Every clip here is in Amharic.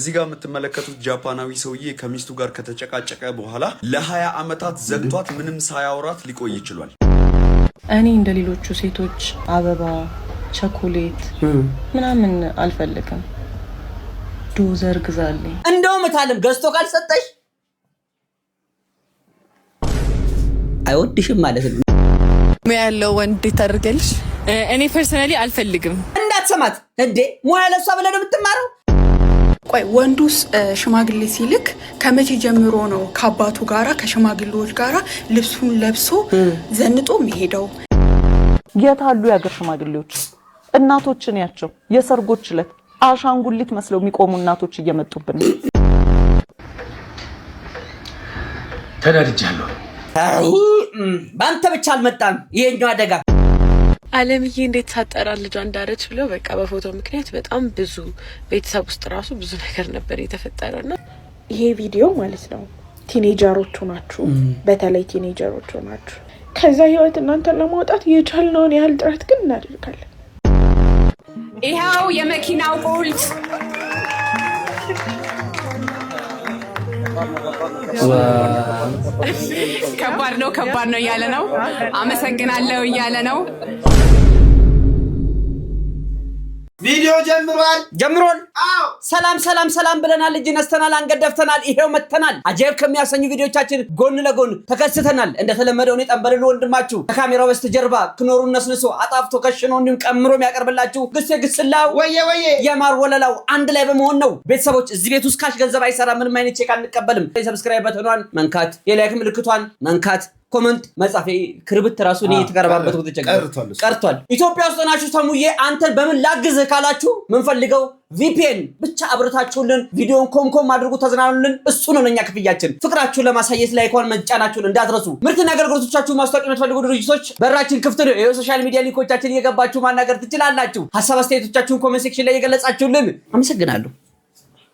እዚህ ጋር የምትመለከቱት ጃፓናዊ ሰውዬ ከሚስቱ ጋር ከተጨቃጨቀ በኋላ ለ20 አመታት ዘግቷት ምንም ሳያወራት ሊቆይ ይችላል። እኔ እንደሌሎቹ ሴቶች አበባ ቸኮሌት ምናምን አልፈልግም። ዶዘር ግዛልኝ። እንደውም ታለም ገዝቶ ካልሰጠሽ አይወድሽም ማለት ነው። ያለው ወንድ ታርገልሽ እኔ ፐርሰናሊ አልፈልግም። እንዳትሰማት እንዴ ሙያ ለሷ ብለህ ነው የምትማረው? ቆይ ወንዱስ ሽማግሌ ሲልክ ከመቼ ጀምሮ ነው ከአባቱ ጋራ ከሽማግሌዎች ጋራ ልብሱን ለብሶ ዘንጦ የሚሄደው? የታሉ ያገር ሽማግሌዎች? እናቶችን ያቸው የሰርጎች ዕለት አሻንጉሊት መስለው የሚቆሙ እናቶች እየመጡብን ነው። ተናድጃለሁ። ባንተ ብቻ አልመጣም ይሄኛው አደጋ። አለምዬ እንዴት ሳጠራ ልጇ እንዳረች ብለው በቃ በፎቶ ምክንያት በጣም ብዙ ቤተሰብ ውስጥ ራሱ ብዙ ነገር ነበር የተፈጠረና ይሄ ቪዲዮ ማለት ነው ቲኔጀሮቹ ናችሁ፣ በተለይ ቲኔጀሮቹ ናችሁ። ከዛ ህይወት እናንተን ለማውጣት የቻልነውን ያህል ጥረት ግን እናደርጋለን። ይሄው የመኪናው ቁልፍ ከባድ ነው እያለ ነው። አመሰግናለሁ እያለ ነው። ቪዲዮ ጀምሯል። አዎ ሰላም ብለናል። እጅ ነስተናል፣ አንገት ደፍተናል። ይሄው መተናል። አጀብ ከሚያሰኙ ቪዲዮቻችን ጎን ለጎን ተከስተናል። እንደተለመደው እኔ ጠንበልሎ ወንድማችሁ ከካሜራው በስተጀርባ ክኖሩን ነስንሶ አጣፍቶ ከሽኖ እንዲሁም ቀምሮ የሚያቀርብላችሁ ግስላው ወየ የማር ወለላው አንድ ላይ በመሆን ነው። ቤተሰቦች እዚህ ቤት ውስጥ ካሽ ገንዘብ አይሰራ፣ ምንም አይነት ቼክ አንቀበልም። ሰብስክራይብ በተኗን መንካት፣ የላይክ ምልክቷን መንካት፣ ኮሜንት መጻፍ ክርብት ራሱ ነው የተቀረባበት ወደ ቀርቷል። ኢትዮጵያ ውስጥ ናችሁ ተሙዬ አንተን በምን ላግዝህ ካላችሁ ምን ፈልገው VPN ብቻ አብርታችሁልን ቪዲዮን ኮምኮም አድርጉ፣ ተዝናኑልን። እሱ ነው ለኛ ክፍያችን። ፍቅራችሁን ለማሳየት ላይኳን መጫናችሁን እንዳትረሱ። ምርትና አገልግሎቶቻችሁ ማስታወቂያ የምትፈልጉ ድርጅቶች በራችን ክፍት ነው። የሶሻል ሚዲያ ሊንኮቻችን እየገባችሁ ማናገር ትችላላችሁ። ሐሳብ አስተያየቶቻችሁን ኮሜንት ሴክሽን ላይ እየገለጻችሁልን አመሰግናለሁ።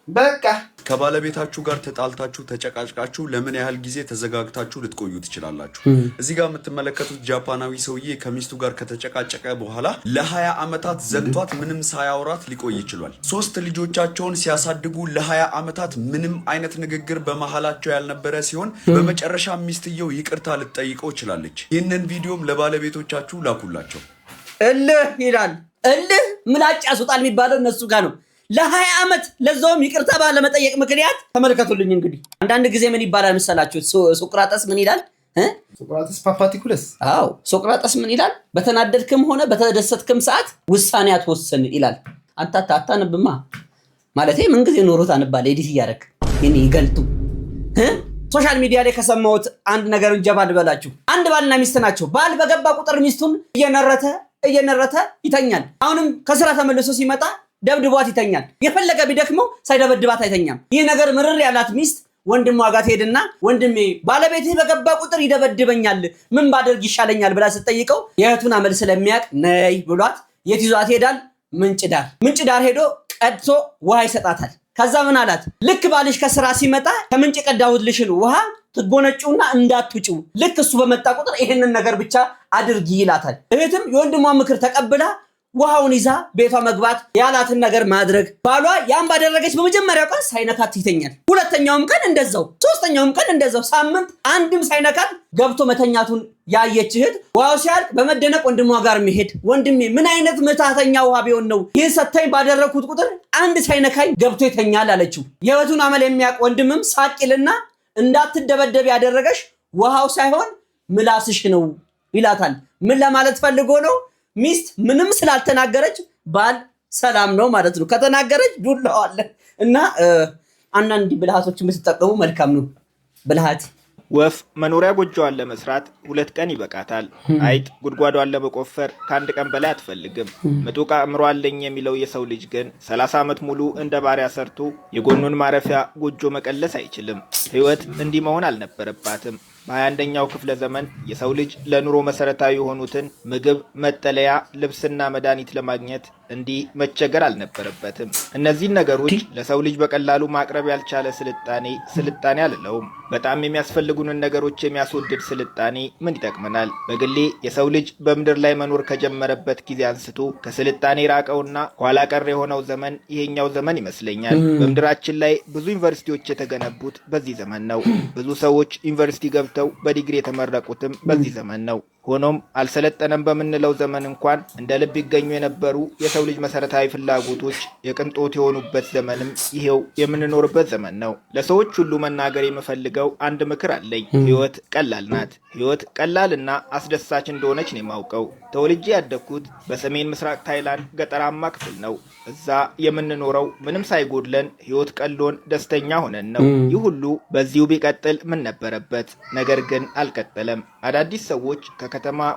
በቃ ከባለቤታችሁ ጋር ተጣልታችሁ ተጨቃጭቃችሁ ለምን ያህል ጊዜ ተዘጋግታችሁ ልትቆዩ ትችላላችሁ? እዚህ ጋር የምትመለከቱት ጃፓናዊ ሰውዬ ከሚስቱ ጋር ከተጨቃጨቀ በኋላ ለ20 አመታት ዘግቷት ምንም ሳያወራት ሊቆይ ይችላል። 3 ልጆቻቸውን ሲያሳድጉ ለ20 አመታት ምንም አይነት ንግግር በመሃላቸው ያልነበረ ሲሆን በመጨረሻ ሚስትየው ይቅርታ ልትጠይቀው ይችላለች። ይህንን ቪዲዮም ለባለቤቶቻችሁ ላኩላቸው። እልህ ይላል። እልህ ምላጭ ያስወጣል የሚባለው እነሱ ጋር ነው። ለ20 አመት ለዛውም ይቅርታ ባለመጠየቅ ምክንያት ተመልከቱልኝ። እንግዲህ አንዳንድ ጊዜ ምን ይባላል መሰላችሁ? ሶቅራጠስ ምን ይላል? ሶቅራጠስ ፓፓቲኩለስ። አዎ ሶቅራጠስ ምን ይላል? በተናደድክም ሆነ በተደሰትክም ሰዓት ውሳኔ አትወስን ይላል። አንተ አታነብማ ማለቴ ምን ጊዜ ኖሮት አንባለ ኤዲት እያደረክ እኔ ይገልጡ ሶሻል ሚዲያ ላይ ከሰማሁት አንድ ነገር እንጀባ ልበላችሁ። አንድ ባልና ሚስት ናቸው። ባል በገባ ቁጥር ሚስቱን እየነረተ ይተኛል። አሁንም ከስራ ተመልሶ ሲመጣ ደብድቧት ይተኛል። የፈለገ ቢደክመው ሳይደበድባት አይተኛም። ይህ ነገር ምርር ያላት ሚስት ወንድሟ ጋር ትሄድና ወንድሜ ባለቤትህ በገባ ቁጥር ይደበድበኛል፣ ምን ባደርግ ይሻለኛል ብላ ስትጠይቀው የእህቱን አመል ስለሚያቅ ነይ ብሏት የት ይዟት ሄዳል? ምንጭ ዳር ሄዶ ቀድቶ ውሃ ይሰጣታል። ከዛ ምን አላት? ልክ ባልሽ ከስራ ሲመጣ ከምንጭ ቀዳሁልሽን ውሃ ትጎነጩና እንዳትውጪው፣ ልክ እሱ በመጣ ቁጥር ይሄንን ነገር ብቻ አድርጊ ይላታል። እህትም የወንድሟ ምክር ተቀብላ ውሃውን ይዛ ቤቷ መግባት ያላትን ነገር ማድረግ። ባሏ ያን ባደረገች በመጀመሪያው ቀን ሳይነካት ይተኛል። ሁለተኛውም ቀን እንደዛው፣ ሶስተኛውም ቀን እንደዛው። ሳምንት አንድም ሳይነካት ገብቶ መተኛቱን ያየች እህት ውሃው ሲያልቅ በመደነቅ ወንድሟ ጋር መሄድ፣ ወንድሜ ምን አይነት ምታተኛ ውሃ ቢሆን ነው ይህን ሰተኝ ባደረኩት ቁጥር አንድ ሳይነካኝ ገብቶ ይተኛል አለችው። የእህቱን አመል የሚያውቅ ወንድምም ሳቂልና እንዳትደበደብ ያደረገሽ ውሃው ሳይሆን ምላስሽ ነው ይላታል። ምን ለማለት ፈልጎ ነው? ሚስት ምንም ስላልተናገረች ባል ሰላም ነው ማለት ነው። ከተናገረች ዱላው አለ እና አንዳንድ ብልሃቶችን ብትጠቀሙ መልካም ነው። ብልሃት ወፍ መኖሪያ ጎጆዋን ለመስራት 2 ቀን ይበቃታል። አይጥ ጉድጓዷን ለመቆፈር ከ1 ቀን በላይ አትፈልግም። ምጡቅ አእምሮ አለኝ የሚለው የሰው ልጅ ግን 30 ዓመት ሙሉ እንደ ባሪያ ሰርቶ የጎኑን ማረፊያ ጎጆ መቀለስ አይችልም። ህይወት እንዲህ መሆን አልነበረባትም። በ21ኛው ክፍለ ዘመን የሰው ልጅ ለኑሮ መሰረታዊ የሆኑትን ምግብ፣ መጠለያ፣ ልብስና መድኃኒት ለማግኘት እንዲህ መቸገር አልነበረበትም። እነዚህን ነገሮች ለሰው ልጅ በቀላሉ ማቅረብ ያልቻለ ስልጣኔ አልለውም። በጣም የሚያስፈልጉንን ነገሮች የሚያስወድድ ስልጣኔ ምን ይጠቅመናል? በግሌ የሰው ልጅ በምድር ላይ መኖር ከጀመረበት ጊዜ አንስቶ ከስልጣኔ ራቀውና ኋላ ቀር የሆነው ዘመን ይሄኛው ዘመን ይመስለኛል። በምድራችን ላይ ብዙ ዩኒቨርሲቲዎች የተገነቡት በዚህ ዘመን ነው። ብዙ ሰዎች ዩኒቨርሲቲ ገብተው በዲግሪ የተመረቁትም በዚህ ዘመን ነው። ሆኖም አልሰለጠነም በምንለው ዘመን እንኳን እንደ ልብ ይገኙ የነበሩ የሰው ልጅ መሰረታዊ ፍላጎቶች የቅንጦት የሆኑበት ዘመንም ይሄው የምንኖርበት ዘመን ነው። ለሰዎች ሁሉ መናገር የምፈልገው አንድ ምክር አለኝ። ህይወት ቀላል ናት። ህይወት ቀላልና አስደሳች እንደሆነች ነው የማውቀው። ተወልጄ ያደግኩት በሰሜን ምስራቅ ታይላንድ ገጠራማ ክፍል ነው። እዛ የምንኖረው ምንም ሳይጎድለን ህይወት ቀሎን ደስተኛ ሆነን ነው። ይህ ሁሉ በዚሁ ቢቀጥል ምን ነበረበት? ነገር ግን አልቀጠለም። አዳዲስ ሰዎች ከከተማ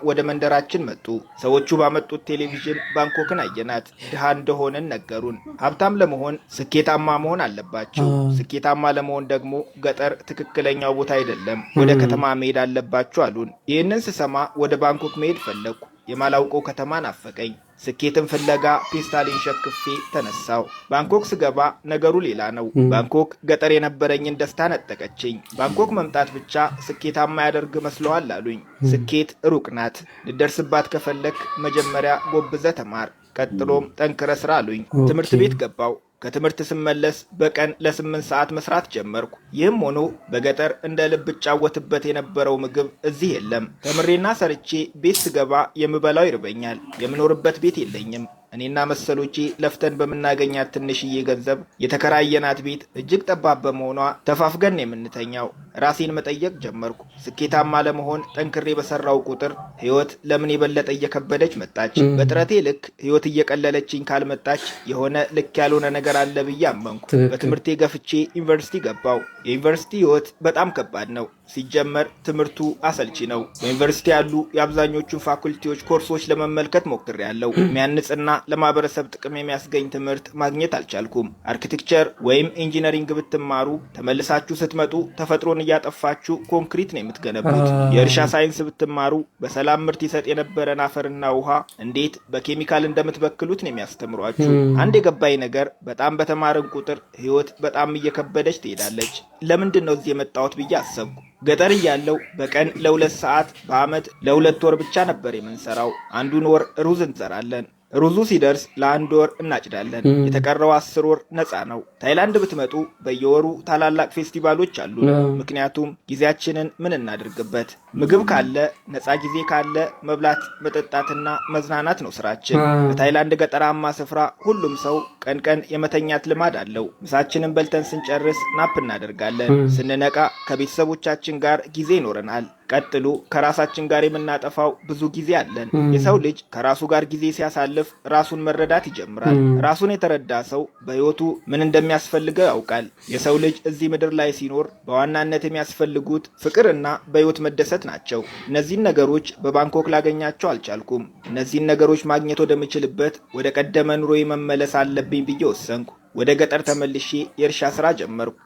ወደ መንደራችን መጡ። ሰዎቹ ባመጡት ቴሌቪዥን ባንኮክን አየናት። ድሃ እንደሆነን ነገሩን። ሀብታም ለመሆን ስኬታማ መሆን አለባቸው። ስኬታማ ለመሆን ደግሞ ገጠር ትክክለኛው ቦታ አይደለም፣ ወደ ከተማ መሄድ አለባቸው አሉን። ይህንን ስሰማ ወደ ባንኮክ መሄድ ፈለግኩ። የማላውቀው ከተማ ናፈቀኝ። ስኬትን ፍለጋ ፔስታሊን ሸክፌ ተነሳው። ባንኮክ ስገባ ነገሩ ሌላ ነው። ባንኮክ ገጠር የነበረኝን ደስታ ነጠቀችኝ። ባንኮክ መምጣት ብቻ ስኬታማ ያደርግ መስለዋል አሉኝ። ስኬት ሩቅ ናት። ልደርስባት ከፈለክ መጀመሪያ ጎብዘ ተማር፣ ቀጥሎም ጠንክረ ስራ አሉኝ። ትምህርት ቤት ገባው። ከትምህርት ስመለስ በቀን ለ8 ሰዓት መስራት ጀመርኩ። ይህም ሆኖ በገጠር እንደ ልብ ጫወትበት የነበረው ምግብ እዚህ የለም። ተምሬና ሰርቼ ቤት ስገባ የምበላው ይርበኛል። የምኖርበት ቤት የለኝም። እኔና መሰሎቼ ለፍተን በምናገኛት ትንሽዬ ገንዘብ የተከራየናት ቤት እጅግ ጠባብ በመሆኗ ተፋፍገን የምንተኛው። ራሴን መጠየቅ ጀመርኩ። ስኬታማ ለመሆን ጠንክሬ በሰራው ቁጥር ህይወት ለምን የበለጠ እየከበደች መጣች? በጥረቴ ልክ ህይወት እየቀለለችኝ ካልመጣች የሆነ ልክ ያልሆነ ነገር አለ ብዬ አመንኩ። በትምህርቴ ገፍቼ ዩኒቨርሲቲ ገባው። የዩኒቨርሲቲ ህይወት በጣም ከባድ ነው። ሲጀመር ትምህርቱ አሰልቺ ነው። በዩኒቨርሲቲ ያሉ የአብዛኞቹን ፋኩልቲዎች ኮርሶች ለመመልከት ሞክሬያለሁ። የሚያንጽና ለማህበረሰብ ጥቅም የሚያስገኝ ትምህርት ማግኘት አልቻልኩም። አርኪቴክቸር ወይም ኢንጂነሪንግ ብትማሩ ተመልሳችሁ ስትመጡ ተፈጥሮን እያጠፋችሁ ኮንክሪት ነው የምትገነቡት። የእርሻ ሳይንስ ብትማሩ በሰላም ምርት ይሰጥ የነበረን አፈርና ውሃ እንዴት በኬሚካል እንደምትበክሉት ነው የሚያስተምሯችሁ። አንድ የገባኝ ነገር በጣም በተማርን ቁጥር ህይወት በጣም እየከበደች ትሄዳለች። ለምንድን ነው እዚህ የመጣሁት ብዬ አሰብኩ። ገጠር እያለው በቀን ለ2 ሰዓት በአመት ለ2 ወር ብቻ ነበር የምንሰራው። አንዱን ወር ሩዝ እንዘራለን። ሩዙ ሲደርስ ለ1 ወር እናጭዳለን። የተቀረው 10 ወር ነፃ ነው። ታይላንድ ብትመጡ በየወሩ ታላላቅ ፌስቲቫሎች አሉ። ምክንያቱም ጊዜያችንን ምን እናድርግበት? ምግብ ካለ፣ ነፃ ጊዜ ካለ መብላት መጠጣትና መዝናናት ነው ስራችን። በታይላንድ ገጠራማ ስፍራ ሁሉም ሰው ቀን ቀን የመተኛት ልማድ አለው። ምሳችንን በልተን ስንጨርስ ናፕ እናደርጋለን። ስንነቃ ከቤተሰቦቻችን ጋር ጊዜ ይኖረናል። ቀጥሎ ከራሳችን ጋር የምናጠፋው ብዙ ጊዜ አለን። የሰው ልጅ ከራሱ ጋር ጊዜ ሲያሳልፍ ራሱን መረዳት ይጀምራል። ራሱን የተረዳ ሰው በህይወቱ ምን እንደሚያስፈልገው ያውቃል። የሰው ልጅ እዚህ ምድር ላይ ሲኖር በዋናነት የሚያስፈልጉት ፍቅርና በህይወት መደሰት ናቸው። እነዚህን ነገሮች በባንኮክ ላገኛቸው አልቻልኩም። እነዚህን ነገሮች ማግኘት ወደምችልበት ወደ ቀደመ ኑሮዬ መመለስ አለብኝ ብዬ ወሰንኩ። ወደ ገጠር ተመልሼ የእርሻ ስራ ጀመርኩ።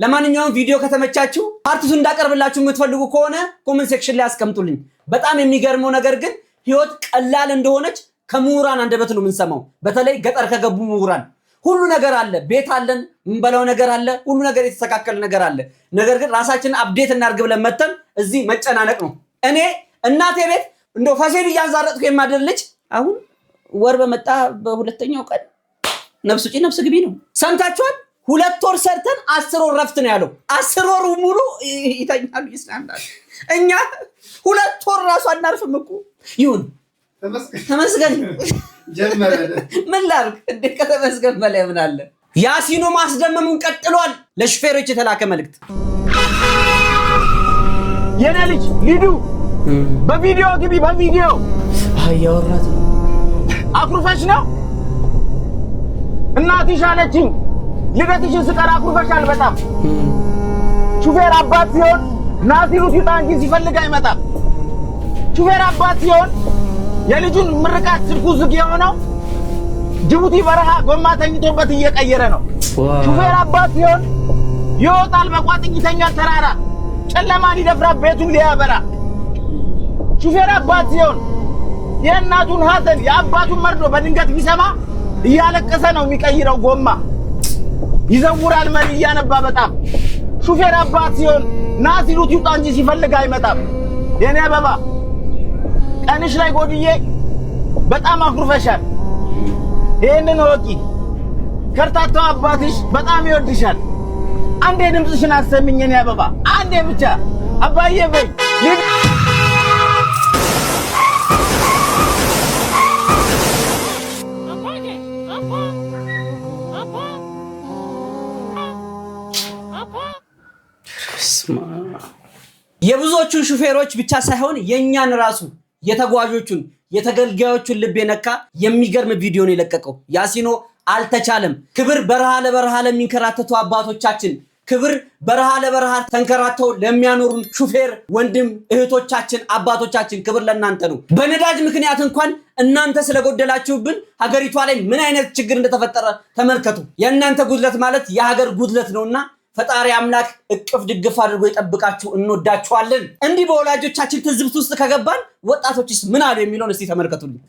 ለማንኛውም ቪዲዮ ከተመቻችሁ ፓርቲቱ እንዳቀርብላችሁ የምትፈልጉ ከሆነ ኮሜንት ሴክሽን ላይ አስቀምጡልኝ። በጣም የሚገርመው ነገር ግን ህይወት ቀላል እንደሆነች ከምሁራን አንደበት ነው የምንሰማው። በተለይ ገጠር ከገቡ ምሁራን ሁሉ ነገር አለ፣ ቤት አለን፣ ምንበላው ነገር አለ፣ ሁሉ ነገር የተስተካከለ ነገር አለ። ነገር ግን ራሳችንን አፕዴት እናድርግ ብለን መተን እዚህ መጨናነቅ ነው። እኔ እናቴ ቤት እንደው ፈሴን እያንዛረጥኩ የማደር ልጅ አሁን ወር በመጣ በሁለተኛው ቀን ነፍስ ውጪ ነፍስ ግቢ ነው። ሰምታችኋል? 2 ወር ሰርተን 10 ወር ረፍት ነው ያለው። 10 ወር ሙሉ ይተኛሉ ይስናናል። እኛ 2 ወር ራሱ አናርፍም እኮ። ይሁን ተመስገን ጀመረ። ምን ላድርግ እንዴ? ከተመስገን በላይ ምን አለ? ያሲኑ ማስደመሙን ቀጥሏል። ለሹፌሮች የተላከ መልእክት። የኔ ልጅ ሊዱ በቪዲዮ ግቢ። በቪዲዮ አያወራት አኩርፈሽ ነው እናትሽ አለችኝ። ልደትሽን ስቀር አኩርፈሻል በጣም። ሹፌር አባት ሲሆን ናሲሩት ይውጣ እንጂ ሲፈልግ አይመጣም። ሹፌር አባት ሲሆን የልጁን ምርቃት ስልኩ ዝግ የሆነው ጅቡቲ በረሃ ጎማ ተኝቶበት እየቀየረ ነው። ሹፌር አባት ሲሆን ይወጣል በቋጥኝ ይተኛል ተራራ። ጨለማን ይደፍራ ቤቱን ሊያበራ ሹፌር አባት ሲሆን የእናቱን ሐዘን የአባቱን መርዶ በድንገት ቢሰማ እያለቀሰ ነው የሚቀይረው ጎማ ይዘውራል መሪ እያነባ በጣም ሹፌር አባት ሲሆን ና ሲሉት ይውጣ እንጂ ሲፈልግ አይመጣም የኔ አበባ ቀንሽ ላይ ጎድዬ በጣም አኩርፈሻል ይሄንን ወቂ ከርታታው አባትሽ በጣም ይወድሻል አንዴ ድምጽሽን አሰሚኝ የኔ አበባ አንዴ ብቻ አባዬ በይ የብዙዎቹን ሹፌሮች ብቻ ሳይሆን የኛን ራሱ የተጓዦቹን የተገልጋዮቹን ልብ የነካ የሚገርም ቪዲዮ ነው የለቀቀው ያሲኖ አልተቻለም ክብር በረሃ ለበረሃ ለሚንከራተቱ አባቶቻችን ክብር በረሃ ለበረሃ ተንከራተው ለሚያኖሩን ሹፌር ወንድም እህቶቻችን አባቶቻችን ክብር ለእናንተ ነው በነዳጅ ምክንያት እንኳን እናንተ ስለጎደላችሁብን ሀገሪቷ ላይ ምን አይነት ችግር እንደተፈጠረ ተመልከቱ የእናንተ ጉድለት ማለት የሀገር ጉድለት ነውና ፈጣሪ አምላክ እቅፍ ድግፍ አድርጎ ይጠብቃችሁ እንወዳችኋለን እንዲህ በወላጆቻችን ትዝብት ውስጥ ከገባን ወጣቶችስ ምን አሉ የሚለውን እስቲ ተመልከቱልኝ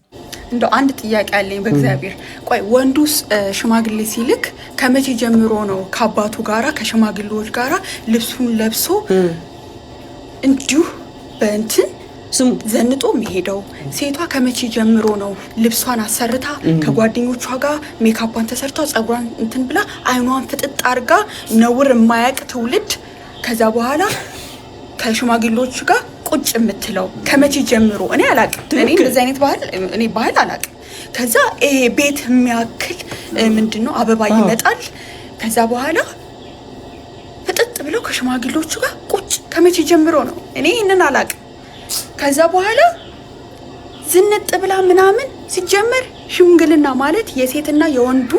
እንደው አንድ ጥያቄ አለኝ በእግዚአብሔር ቆይ ወንዱስ ሽማግሌ ሲልክ ከመቼ ጀምሮ ነው ከአባቱ ጋራ ከሽማግሌዎች ጋራ ልብሱን ለብሶ እንዲሁ በእንትን ስሙ ዘንጦ የሚሄደው ሴቷ ከመቼ ጀምሮ ነው ልብሷን አሰርታ ከጓደኞቿ ጋር ሜካፓን ተሰርታ ጸጉሯን እንትን ብላ አይኗን ፍጥጥ አርጋ ነውር የማያቅ ትውልድ ከዛ በኋላ ከሽማግሌዎች ጋር ቁጭ የምትለው ከመቼ ጀምሮ እኔ አላቅም እኔ እንደዚህ አይነት ባህል አላቅም ከዛ ቤት የሚያክል ምንድነው አበባ ይመጣል ከዛ በኋላ ፍጥጥ ብለው ከሽማግሌዎቹ ጋር ቁጭ ከመቼ ጀምሮ ነው እኔ እነን አላቅም ከዛ በኋላ ዝንጥ ብላ ምናምን ሲጀመር ሽምግልና ማለት የሴትና የወንዱ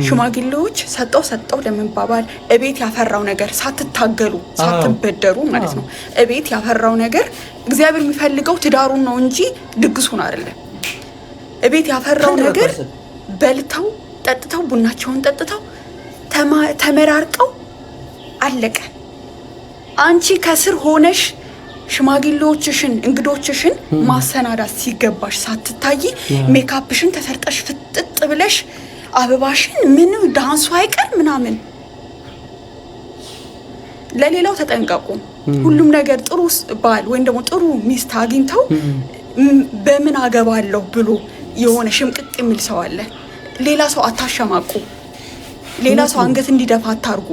ሽማግሌዎች ሰጠው ለመባባል እቤት ያፈራው ነገር ሳትታገሉ ሳትበደሩ ማለት ነው እቤት ያፈራው ነገር እግዚአብሔር የሚፈልገው ትዳሩን ነው እንጂ ድግሱን አይደለም እቤት ያፈራው ነገር በልተው ጠጥተው ቡናቸውን ጠጥተው ተመራርቀው አለቀ አንቺ ከስር ሆነሽ ሽማግሌዎችሽን እንግዶችሽን ማሰናዳት ሲገባሽ ሳትታይ ሜካፕሽን ተሰርጠሽ ፍጥጥ ብለሽ አበባሽን ምን ዳንሱ አይቀር ምናምን ለሌላው ተጠንቀቁ ሁሉም ነገር ጥሩ ባል ወይ ደግሞ ጥሩ ሚስት አግኝተው በምን አገባለሁ ብሎ የሆነ ሽምቅቅ የሚል ሰው አለ ሌላ ሰው አታሸማቁ ሌላ ሰው አንገት እንዲደፋ አታርጉ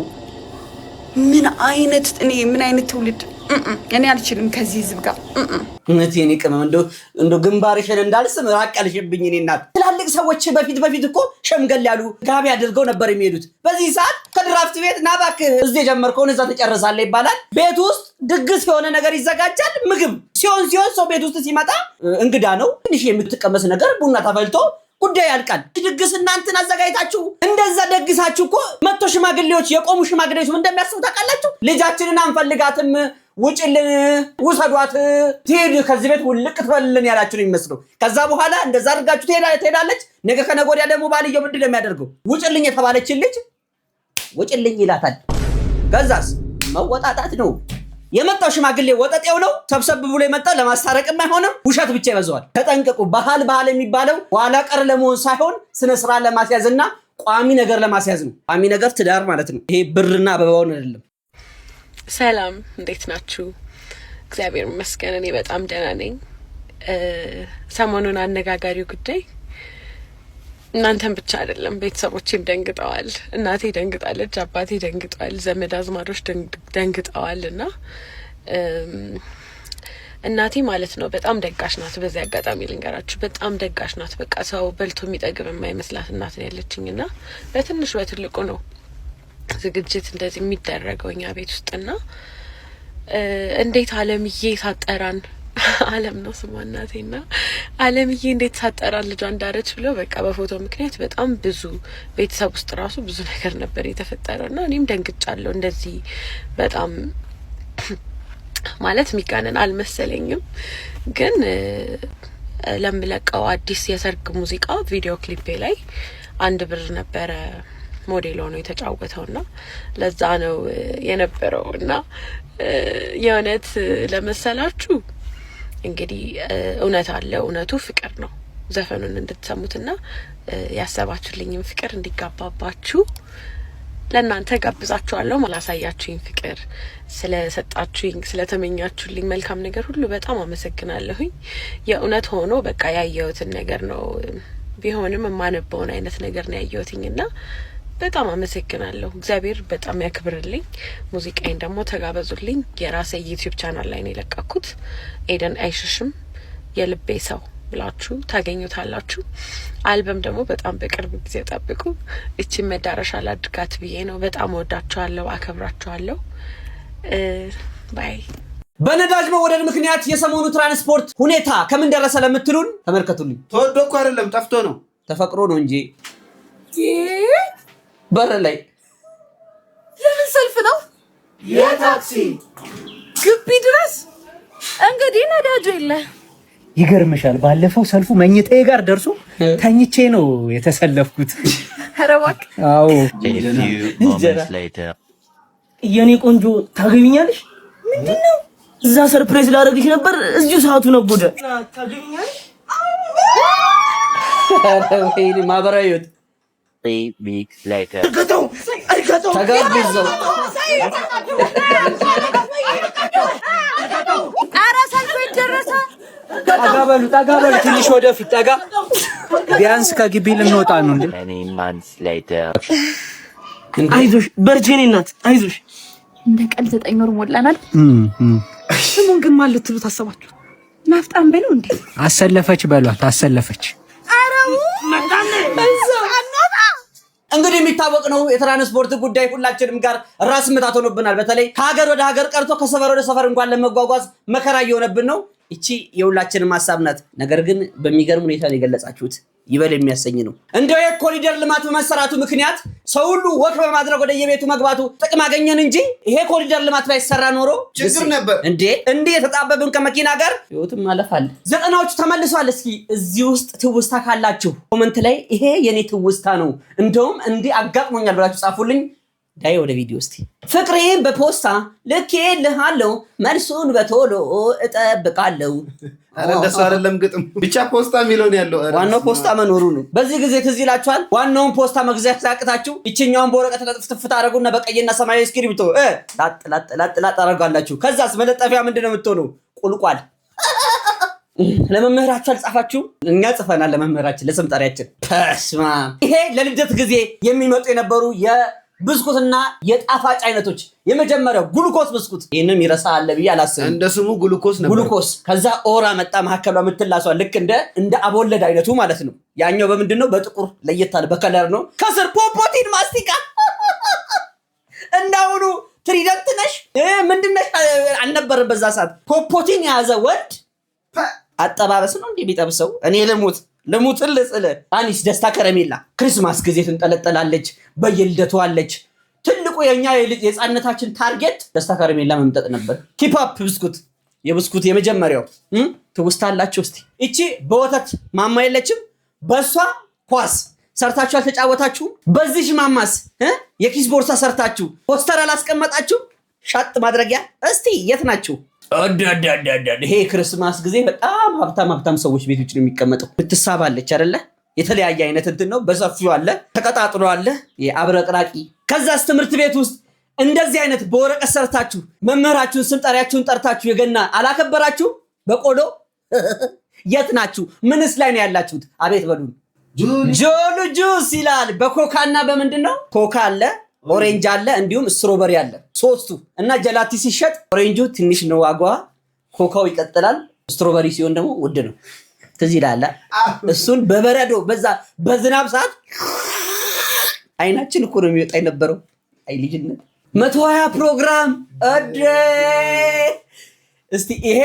ምን አይነት ትውልድ እኔ አልችልም ከዚህ ህዝብ ጋር እነቴኔ ቅመም እንዶ ግንባርሽን እንዳልስም ራቀልሽብኝ እኔ እናት ትላልቅ ሰዎች በፊት እኮ ሸምገል ያሉ ጋቢ አድርገው ነበር የሚሄዱት በዚህ ሰዓት ከድራፍት ቤት ናባክ እዚህ ጀመርከውን እዛ ተጨርሳለህ ይባላል ቤት ውስጥ ድግስ የሆነ ነገር ይዘጋጃል ምግብ ሲሆን ሰው ቤት ውስጥ ሲመጣ እንግዳ ነው ትንሽ የምትቀመስ ነገር ቡና ተፈልቶ ጉዳይ ያልቃል ድግስ እናንተን አዘጋጅታችሁ እንደዛ ደግሳችሁ እኮ መጥቶ ሽማግሌዎች የቆሙ ሽማግሌዎች ምን እንደሚያስቡ ታውቃላችሁ ልጃችንን አንፈልጋትም ውጭልን ውሰዷት ትሄድ ከዚህ ቤት ውልቅ ትበልልን ያላችሁ ነው የሚመስለው ከዛ በኋላ እንደዛ አድርጋችሁ ትሄዳለች ነገ ከነገ ወዲያ ደግሞ ባልየው ምንድን ነው የሚያደርገው ውጭልኝ የተባለችን ልጅ ውጭልኝ ይላታል ከዛስ መወጣጣት ነው የመጣው ሽማግሌ ወጠጤው ነው ሰብሰብ ብሎ የመጣው ለማስታረቅም አይሆንም ውሸት ብቻ ይበዛዋል ተጠንቀቁ ባህል የሚባለው ኋላ ቀር ለመሆን ሳይሆን ስነ ስራ ለማስያዝና ቋሚ ነገር ለማስያዝ ነው ቋሚ ነገር ትዳር ማለት ነው ይሄ ብርና አበባውን አይደለም ሰላም እንዴት ናችሁ እግዚአብሔር ይመስገን እኔ በጣም ደህና ነኝ ሰሞኑን አነጋጋሪው ጉዳይ እናንተም ብቻ አይደለም ቤተሰቦቼም ደንግጠዋል እናቴ ደንግጣለች አባቴ ደንግጧል ዘመድ አዝማዶች ደንግጠዋልና እናቴ ማለት ነው በጣም ደጋሽ ናት በዚህ አጋጣሚ ልንገራችሁ በጣም ደጋሽ ናት በቃ ሰው በልቶ የሚጠግብ የማይመስላት እናት ነው ያለችኝና በትንሽ በትልቁ ነው ዝግጅት እንደዚህ የሚደረገው እኛ ቤት ውስጥና እንዴት አለምዬ ሳጠራን አለም ነው ስሟ እናቴና አለምዬ እንዴት ሳጠራን ልጇን ዳረች ብለው በቃ በፎቶ ምክንያት በጣም ብዙ ቤተሰብ ውስጥ ራሱ ብዙ ነገር ነበር የተፈጠረውና እኔም ደንግጫለሁ እንደዚህ በጣም ማለት ሚጋነን አልመሰለኝም ግን ለምለቀው አዲስ የሰርግ ሙዚቃ ቪዲዮ ክሊፕ ላይ 1 ብር ነበረ ሞዴል ሆኖ የተጫወተውና ለዛ ነው የነበረውና የእውነት ለመሰላችሁ እንግዲህ እውነት አለ እውነቱ ፍቅር ነው ዘፈኑን እንድትሰሙትና ያሰባችሁልኝም ፍቅር እንዲጋባባችሁ ለእናንተ ጋብዛችኋለሁ ማላሳያችሁኝ ፍቅር ስለሰጣችሁኝ ስለተመኛችሁልኝ መልካም ነገር ሁሉ በጣም አመሰግናለሁኝ የእውነት ሆኖ በቃ ያየሁትን ነገር ነው ቢሆንም የማነበውን አይነት ነገር ነው ያየሁትኝና በጣም አመሰግናለሁ እግዚአብሔር በጣም ያክብርልኝ ሙዚቃዬን ደግሞ ተጋበዙልኝ የራሴ ዩቲዩብ ቻናል ላይ ነው የለቀኩት ኤደን አይሽሽም የልቤ ሰው ብላችሁ ታገኙታላችሁ አልበም ደግሞ በጣም በቅርብ ጊዜ ጠብቁ እቺ መዳረሻ ላድርጋት ብዬ ነው በጣም ወዳችኋለሁ አከብራችኋለሁ ባይ በነዳጅ መወደድ ምክንያት የሰሞኑ ትራንስፖርት ሁኔታ ከምን ደረሰ ለምትሉን ተመልከቱልኝ ተወዶ እኮ አይደለም ጠፍቶ ነው ተፈቅሮ ነው እንጂ በር ላይ ለምን ሰልፍ ነው የታክሲ ግቢ ድረስ እንግዲህ ነዳጁ የለ ይገርምሻል ባለፈው ሰልፉ መኝታዬ ጋር ደርሶ ተኝቼ ነው የተሰለፍኩት ኧረ እባክህ አዎ የኔ ቆንጆ ታገቢኛለሽ ምንድነው እዛ ሰርፕራይዝ ላደርግሽ ነበር እዚሁ ሰዓቱ ነጎደ ታገቢኛለሽ ወይኔ ማህበራዊ ህይወት 3 weeks later ተጋብዘው ኧረ ሰልፍ ደረሰ ታጋበሉ ትንሽ ወደፊት ታጋ ቢያንስ ከግቢ ልንወጣ ነው እንዴ many months later አይዞሽ በርቺኔ እናት አይዞሽ እንደ ቀልድ 9 ወር ሞላናል ስሙን ግን ማን ልትሉ ታሰባችሁ ናፍጣም በለው እንዴ አሰለፈች በሏት አሰለፈች አረው መጣነ እንግዲህ የሚታወቅ ነው የትራንስፖርት ጉዳይ ሁላችንም ጋር ራስ ምታት ሆኖብናል በተለይ ከሀገር ወደ ሀገር ቀርቶ ከሰፈር ወደ ሰፈር እንኳን ለመጓጓዝ መከራ እየሆነብን ነው እቺ የሁላችንም ሐሳብ ናት ነገር ግን በሚገርም ሁኔታ ነው የገለጻችሁት ይበል የሚያሰኝ ነው እንደው የኮሪደር ልማት በመሰራቱ ምክንያት ሰው ሁሉ ወክ በማድረግ ወደ የቤቱ መግባቱ ጥቅም አገኘን እንጂ ይሄ ኮሪደር ልማት ባይሰራ ኖሮ ችግር ነበር እንዴ የተጣበብን ከመኪና ጋር ህይወትም ማለፋል ዘጠናዎቹ ተመልሷል እስኪ እዚህ ውስጥ ትውስታ ካላችሁ ኮሜንት ላይ ይሄ የኔ ትውስታ ነው እንደውም እንዴ አጋጥሞኛል ብላችሁ ጻፉልኝ ዳይ ወደ ቪዲዮ እስቲ ፍቅሬን በፖስታ ልኬልሃለሁ መልሱን በቶሎ እጠብቃለሁ አረ እንደሱ አይደለም ግጥም ብቻ ፖስታ ሚሊዮን ያለው ዋናው ፖስታ መኖሩ ነው በዚህ ጊዜ ትዝ ይላችኋል ዋናውን ፖስታ መግዛት ሳቅታችሁ እቺኛውን በወረቀት ለጥፍጥፍ ታረጉና በቀይና ሰማያዊ እስክሪብቶ ላጥ አረጋላችሁ ከዛስ መለጠፊያ ምንድነው የምትሆነው ቁልቋል ለመምህራችሁ አልጻፋችሁ እኛ ጽፈናል ለመምህራችን ለሰምጣሪያችን ተስማ ይሄ ለልደት ጊዜ የሚመጡ የነበሩ ብስኩትና የጣፋጭ አይነቶች የመጀመሪያው ግሉኮስ ብስኩት ይሄንም ይረሳ አለ ብዬ አላስብም እንደ ስሙ ግሉኮስ ነበር ግሉኮስ ከዛ ኦራ መጣ መሐከሏ ምትላሷ ልክ እንደ አቦለድ አይነቱ ማለት ነው ያኛው በምንድነው በጥቁር ለየታለ በከለር ነው ከስር ፖፖቲን ማስቲካ እንዳውኑ ትሪደንት ነሽ ምንድነሽ አልነበረም በዛ ሰዓት ፖፖቲን ያዘ ወንድ አጠባበስ ነው እንዴ ቢጠብሰው እኔ ለሙትል ለጽለ አኒስ ደስታ ከረሜላ ክሪስማስ ጊዜ ትንጠለጠላለች በየልደቱ አለች ትልቁ የኛ የጻነታችን ታርጌት ደስታ ከረሜላ መምጠጥ ነበር ኪፓፕ ብስኩት የብስኩት የመጀመሪያው ትውስታላችሁ እስቲ እቺ በወተት ማማ የለችም በሷ ኳስ ሰርታችሁ አልተጫወታችሁ በዚህ ማማስ የኪስ ቦርሳ ሰርታችሁ ፖስተር አላስቀመጣችሁ ሻጥ ማድረጊያ እስቲ የት ናችሁ ይሄ ክርስማስ ጊዜ በጣም ሀብታም ሰዎች ቤቶች ነው የሚቀመጠው ትሳባለች አይደለ የተለያየ አይነት እንትን ነው በሰፊው አለ ተቀጣጥሎ አለ የአብረቅራቂ ከዛስ ትምህርት ቤት ውስጥ እንደዚህ አይነት በወረቀት ሰርታችሁ መምህራችሁን ስንጠሪያችሁን ጠርታችሁ የገና አላከበራችሁ በቆሎ የት ናችሁ ምንስ ላይ ነው ያላችሁት አቤት በሉን ጆሉ ጁስ ይላል በኮካና በምንድነው ኮካ አለ ኦሬንጅ አለ እንዲሁም ስትሮበሪ አለ ሶስቱ እና ጀላቲ ሲሸጥ ኦሬንጁ ትንሽ ነው ዋጋ ኮካው ይቀጥላል ስትሮበሪ ሲሆን ደግሞ ውድ ነው ትዝ ይላል እሱን በበረዶ በዛ በዝናብ ሰዓት አይናችን እኮ ነው የሚወጣ የነበረው አይ ልጅነት 120 ፕሮግራም እስቲ ይሄ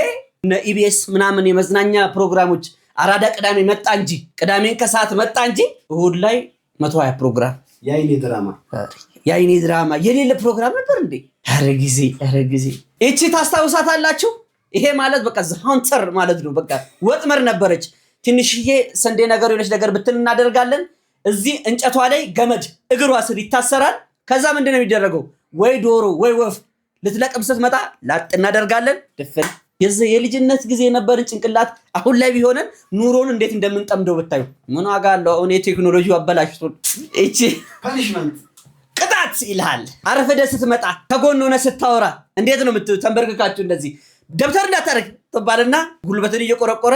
ኢቢኤስ ምናምን የመዝናኛ ፕሮግራሞች አራዳ ቅዳሜ መጣ እንጂ ቅዳሜን ከሰዓት መጣ እንጂ እሁድ ላይ 120 ፕሮግራም ያይኔ ድራማ የሌለ ፕሮግራም ነበር እንዴ አረ ጊዜ እቺ ታስታውሳታላችሁ ይሄ ማለት በቃ ሃንተር ማለት ነው በቃ ወጥመር ነበረች ትንሽዬ ሰንዴ ነገር የሆነች ነገር ብትን እናደርጋለን እዚህ እንጨቷ ላይ ገመድ እግሯ ስር ይታሰራል። ከዛ ምንድነው የሚደረገው? ወይ ዶሮ ወይ ወፍ ልትለቅም ስትመጣ ላጥ እናደርጋለን። ድፍን የልጅነት ጊዜ የነበርን ጭንቅላት አሁን ላይ ቢሆነን ኑሮን እንዴት እንደምንጠምደው ብታዩ ምን ዋጋ አለው? አሁን የቴክኖሎጂ አበላሽቶ እቺ ፓኒሽመንት ቅጣት ይልሃል። አረፈደህ ስትመጣ ከጎን ሆነ ስታወራ እንዴት ነው ተንበርክካችሁ እንደዚህ ደብተር እንዳታረግ ትባልና ጉልበትን እየቆረቆረ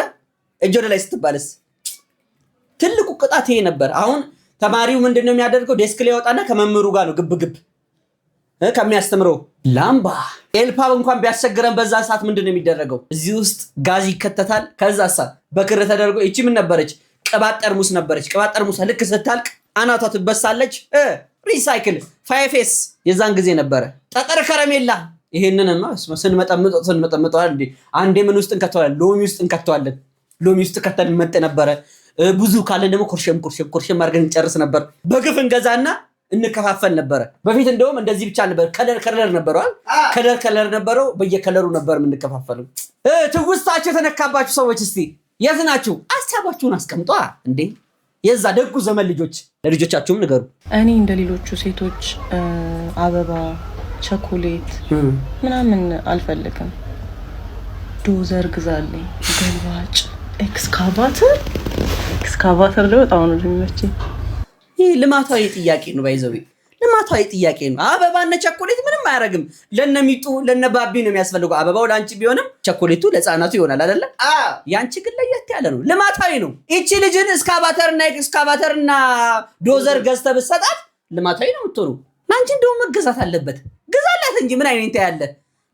እጅ ወደ ላይ ስትባልስ ትልቁ ቅጣት ይሄ ነበር። አሁን ተማሪው ምንድነው የሚያደርገው? ዴስክ ላይ ያወጣና ከመምህሩ ጋር ነው ግብግብ ከሚያስተምረው ላምባ ኤልፓብ እንኳን ቢያስቸግረን በዛ ሰዓት ምንድነው የሚደረገው? እዚህ ውስጥ ጋዝ ይከተታል። ከዛሳ በክር ተደርጎ እቺ ምን ነበረች? ቅባት ጠርሙስ ነበረች። ቅባት ጠርሙስ ልክ ስታልቅ አናቷ ትበሳለች። ሪሳይክል 5S የዛን ጊዜ ነበረ። ጠጠር ከረሜላ ይሄንንማ ስንመጠምጠዋል እንዴ አንዴ ምን ውስጥ እንከተዋለን? ሎሚ ውስጥ እንከተዋለን። ሎሚ ውስጥ ከተን መጥ ነበረ። ብዙ ካለን ደግሞ ኮርሸም አድርገን እንጨርስ ነበር። በግፍ እንገዛና እንከፋፈል ነበረ። በፊት እንደውም እንደዚህ ብቻ ነበር። ከለር ነበረው ከለር ነበረው። በየከለሩ ነበር የምንከፋፈለው። ትውስታችሁ የተነካባችሁ ሰዎች እስቲ የት ናችሁ? ሐሳባችሁን አስቀምጧ እንዴ የዛ ደጉ ዘመን ልጆች ለልጆቻችሁም ንገሩ። እኔ እንደሌሎቹ ሴቶች አበባ፣ ቸኮሌት ምናምን አልፈልግም። ዶዘር ግዛልኝ፣ ገልባጭ፣ ኤክስካቫተር ነው በጣም ነው የሚመቸኝ። ይህ ልማታዊ ጥያቄ ነው። ባይዘው ልማታዊ ጥያቄ ነው። አበባና ቸኮሌት ምንም አያረግም። ለነሚጡ ለነባቢ ነው የሚያስፈልገው። አበባው ላንቺ ቢሆንም ቸኮሌቱ ለጻናቱ ይሆናል አይደለ? ያንቺ ግን ለየት ያለ ነው። ልማታዊ ነው። እቺ ልጅን ኤክስካቫተርና ዶዘር ገዝተህ ብትሰጣት ልማታዊ ነው የምትሆነው። ማንቺ እንደውም መገዛት አለበት። ግዛላት እንጂ ምን አይነት ያለ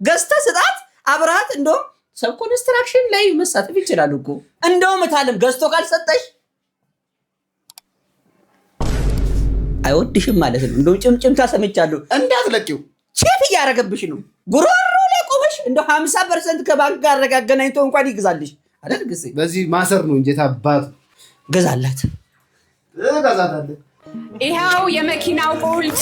ገዝተህ ስጣት። አብራት እንደውም ሰብ ኮንስትራክሽን ላይ መሳተፍ ይችላል እኮ። እንደውም ታለም ገዝቶ ካልሰጠሽ አይወድሽም ማለት ነው። እንደው ጭምጭምታ ሰምቻለሁ። እንዳትለቂው ቼት እያረገብሽ ነው። ጉሮሮ ላይ ቆመሽ እንደው 50% ከባንክ ጋር አረጋገናኝቶ እንኳን ይግዛልሽ አይደል? ግዜ በዚህ ማሰር ነው እንጂ ታባቱ ገዛላት ገዛታለ። ይሄው የመኪናው ቁልፍ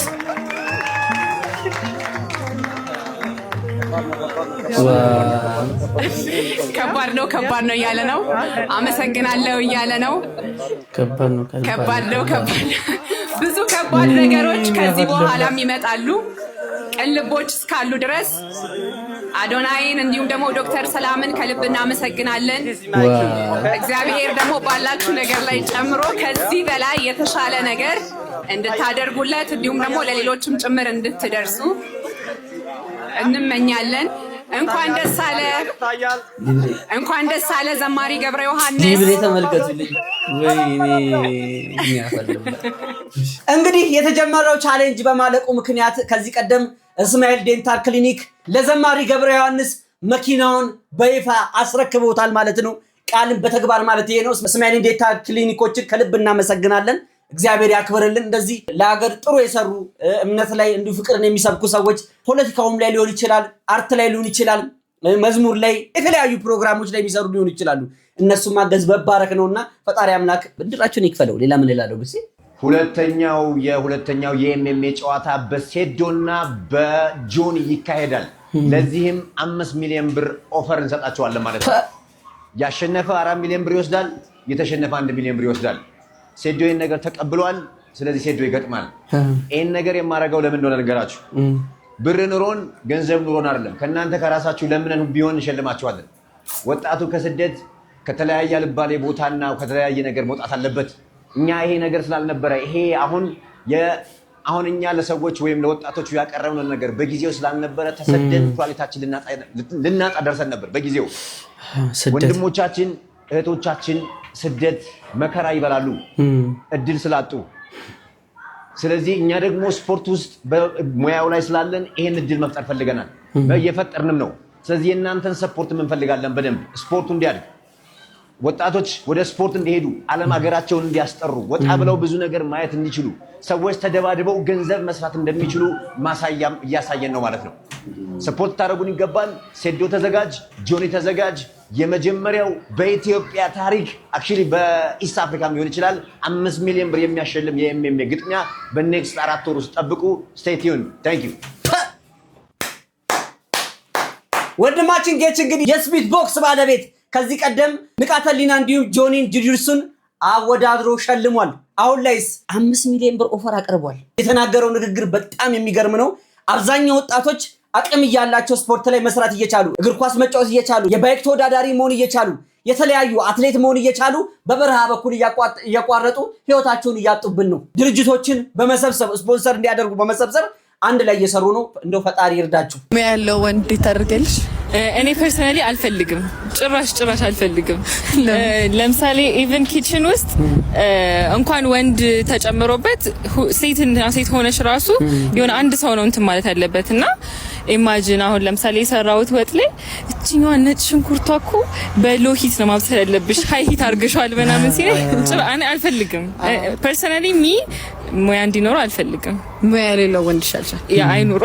ከባድ ነው እያለ ነው። አመሰግናለሁ እያለ ነው። ከባድ ነው። ብዙ ከባድ ነገሮች ከዚህ በኋላም ይመጣሉ። ቅልቦች እስካሉ ድረስ አዶናይን እንዲሁም ደግሞ ዶክተር ሰላምን ከልብ እናመሰግናለን። እግዚአብሔር ደግሞ ባላችሁ ነገር ላይ ጨምሮ ከዚህ በላይ የተሻለ ነገር እንድታደርጉለት እንዲሁም ደግሞ ለሌሎችም ጭምር እንድትደርሱ እንመኛለን። እንኳን ደስ አለ ዘማሪ ገብረ ዮሐንስ። ሊብሬ ተመልከቱልኝ። እንግዲህ የተጀመረው ቻሌንጅ በማለቁ ምክንያት ከዚህ ቀደም እስማኤል ዴንታል ክሊኒክ ለዘማሪ ገብረ ዮሐንስ መኪናውን በይፋ አስረክበውታል ማለት ነው። ቃልን በተግባር ማለት ይሄ ነው። እስማኤል ዴንታል ክሊኒኮችን ከልብ እናመሰግናለን። እግዚአብሔር ያክብርልን። እንደዚህ ለሀገር ጥሩ የሰሩ እምነት ላይ እንዲሁ ፍቅርን የሚሰብኩ ሰዎች ፖለቲካውም ላይ ሊሆን ይችላል፣ አርት ላይ ሊሆን ይችላል፣ መዝሙር ላይ የተለያዩ ፕሮግራሞች ላይ የሚሰሩ ሊሆን ይችላሉ። እነሱም ማገዝ መባረክ ነውና ፈጣሪ አምላክ ብድራችሁን ይክፈለው። ሌላ ምን እላለሁ? ግሲ ሁለተኛው የኤምኤምኤ ጨዋታ በሴዶና በጆኒ ይካሄዳል። ለዚህም 5 ሚሊዮን ብር ኦፈር እንሰጣቸዋለን ማለት ነው። ያሸነፈ 4 ሚሊዮን ብር ይወስዳል፣ የተሸነፈ 1 ሚሊዮን ብር ይወስዳል። ሴዶ ይህን ነገር ተቀብሏል። ስለዚህ ሴዶ ይገጥማል። ይህን ነገር የማደርገው ለምን እንደሆነ ነገራችሁ። ብር ኑሮን ገንዘብ ኑሮን አይደለም። ከእናንተ ከራሳችሁ ለምንን ቢሆን እንሸልማችኋለን። ወጣቱ ከስደት ከተለያየ አልባሌ ቦታና ከተለያየ ነገር መውጣት አለበት። እኛ ይሄ ነገር ስላልነበረ ይሄ አሁን እኛ ለሰዎች ወይም ለወጣቶቹ ያቀረብነው ነገር በጊዜው ስላልነበረ ተሰደን ኳሊታችን ልናጣ ደርሰን ነበር። በጊዜው ወንድሞቻችን እህቶቻችን ስደት መከራ ይበላሉ እድል ስላጡ። ስለዚህ እኛ ደግሞ ስፖርት ውስጥ በሙያው ላይ ስላለን ይሄን እድል መፍጠር ፈልገናል። እየፈጠርንም ነው። ስለዚህ የእናንተን ሰፖርት እንፈልጋለን። በደንብ ስፖርቱ እንዲያድግ፣ ወጣቶች ወደ ስፖርት እንዲሄዱ፣ ዓለም ሀገራቸውን እንዲያስጠሩ፣ ወጣ ብለው ብዙ ነገር ማየት እንዲችሉ፣ ሰዎች ተደባድበው ገንዘብ መስራት እንደሚችሉ ማሳያም እያሳየን ነው ማለት ነው። ሰፖርት ታደርጉን ይገባል። ሴዶ ተዘጋጅ፣ ጆኒ ተዘጋጅ። የመጀመሪያው በኢትዮጵያ ታሪክ አክቹሊ በኢስት አፍሪካም ሊሆን ይችላል 5 ሚሊዮን ብር የሚያሸልም የኤምኤምኤ ግጥሚያ በኔክስት 4 ወር ውስጥ ጠብቁ። ስቴይ ቲዩን። ታንክ ዩ። ወንድማችን ጌች እንግዲህ የስፒድ ቦክስ ባለቤት ከዚህ ቀደም ንቃተ ህሊና እንዲሁም ጆኒን ጁጁርሱን አወዳድሮ ሸልሟል። አሁን ላይስ 5 ሚሊዮን ብር ኦፈር አቅርቧል። የተናገረው ንግግር በጣም የሚገርም ነው። አብዛኛው ወጣቶች አቅም እያላቸው ስፖርት ላይ መስራት እየቻሉ እግር ኳስ መጫወት እየቻሉ የባይክ ተወዳዳሪ መሆን እየቻሉ የተለያዩ አትሌት መሆን እየቻሉ በበረሃ በኩል እያቋረጡ ህይወታቸውን እያጡብን ነው። ድርጅቶችን በመሰብሰብ ስፖንሰር እንዲያደርጉ በመሰብሰብ አንድ ላይ እየሰሩ ነው። እንደው ፈጣሪ ይርዳችሁ። ያለው ወንድ ይታርገልሽ። እኔ ፐርሰናሊ አልፈልግም፣ ጭራሽ አልፈልግም። ለምሳሌ ኢቭን ኪችን ውስጥ እንኳን ወንድ ተጨምሮበት ሴትና ሴት ሆነሽ ራሱ የሆነ አንድ ሰው ነው እንትን ማለት ያለበትና ኢማጂን አሁን ለምሳሌ የሰራውት ወጥ ላይ እቺኛው ነጭ ሽንኩርቷ እኮ በሎ ሂት ነው ማብሰል ያለብሽ፣ ሃይ ሂት አርገሻል በናምን ሲል እኔ አልፈልግም። ፐርሰናሊ ሙያ እንዲኖር አልፈልግም። ሙያ የሌለው ወንድ ይሻልሻል። ያ አይኑሮ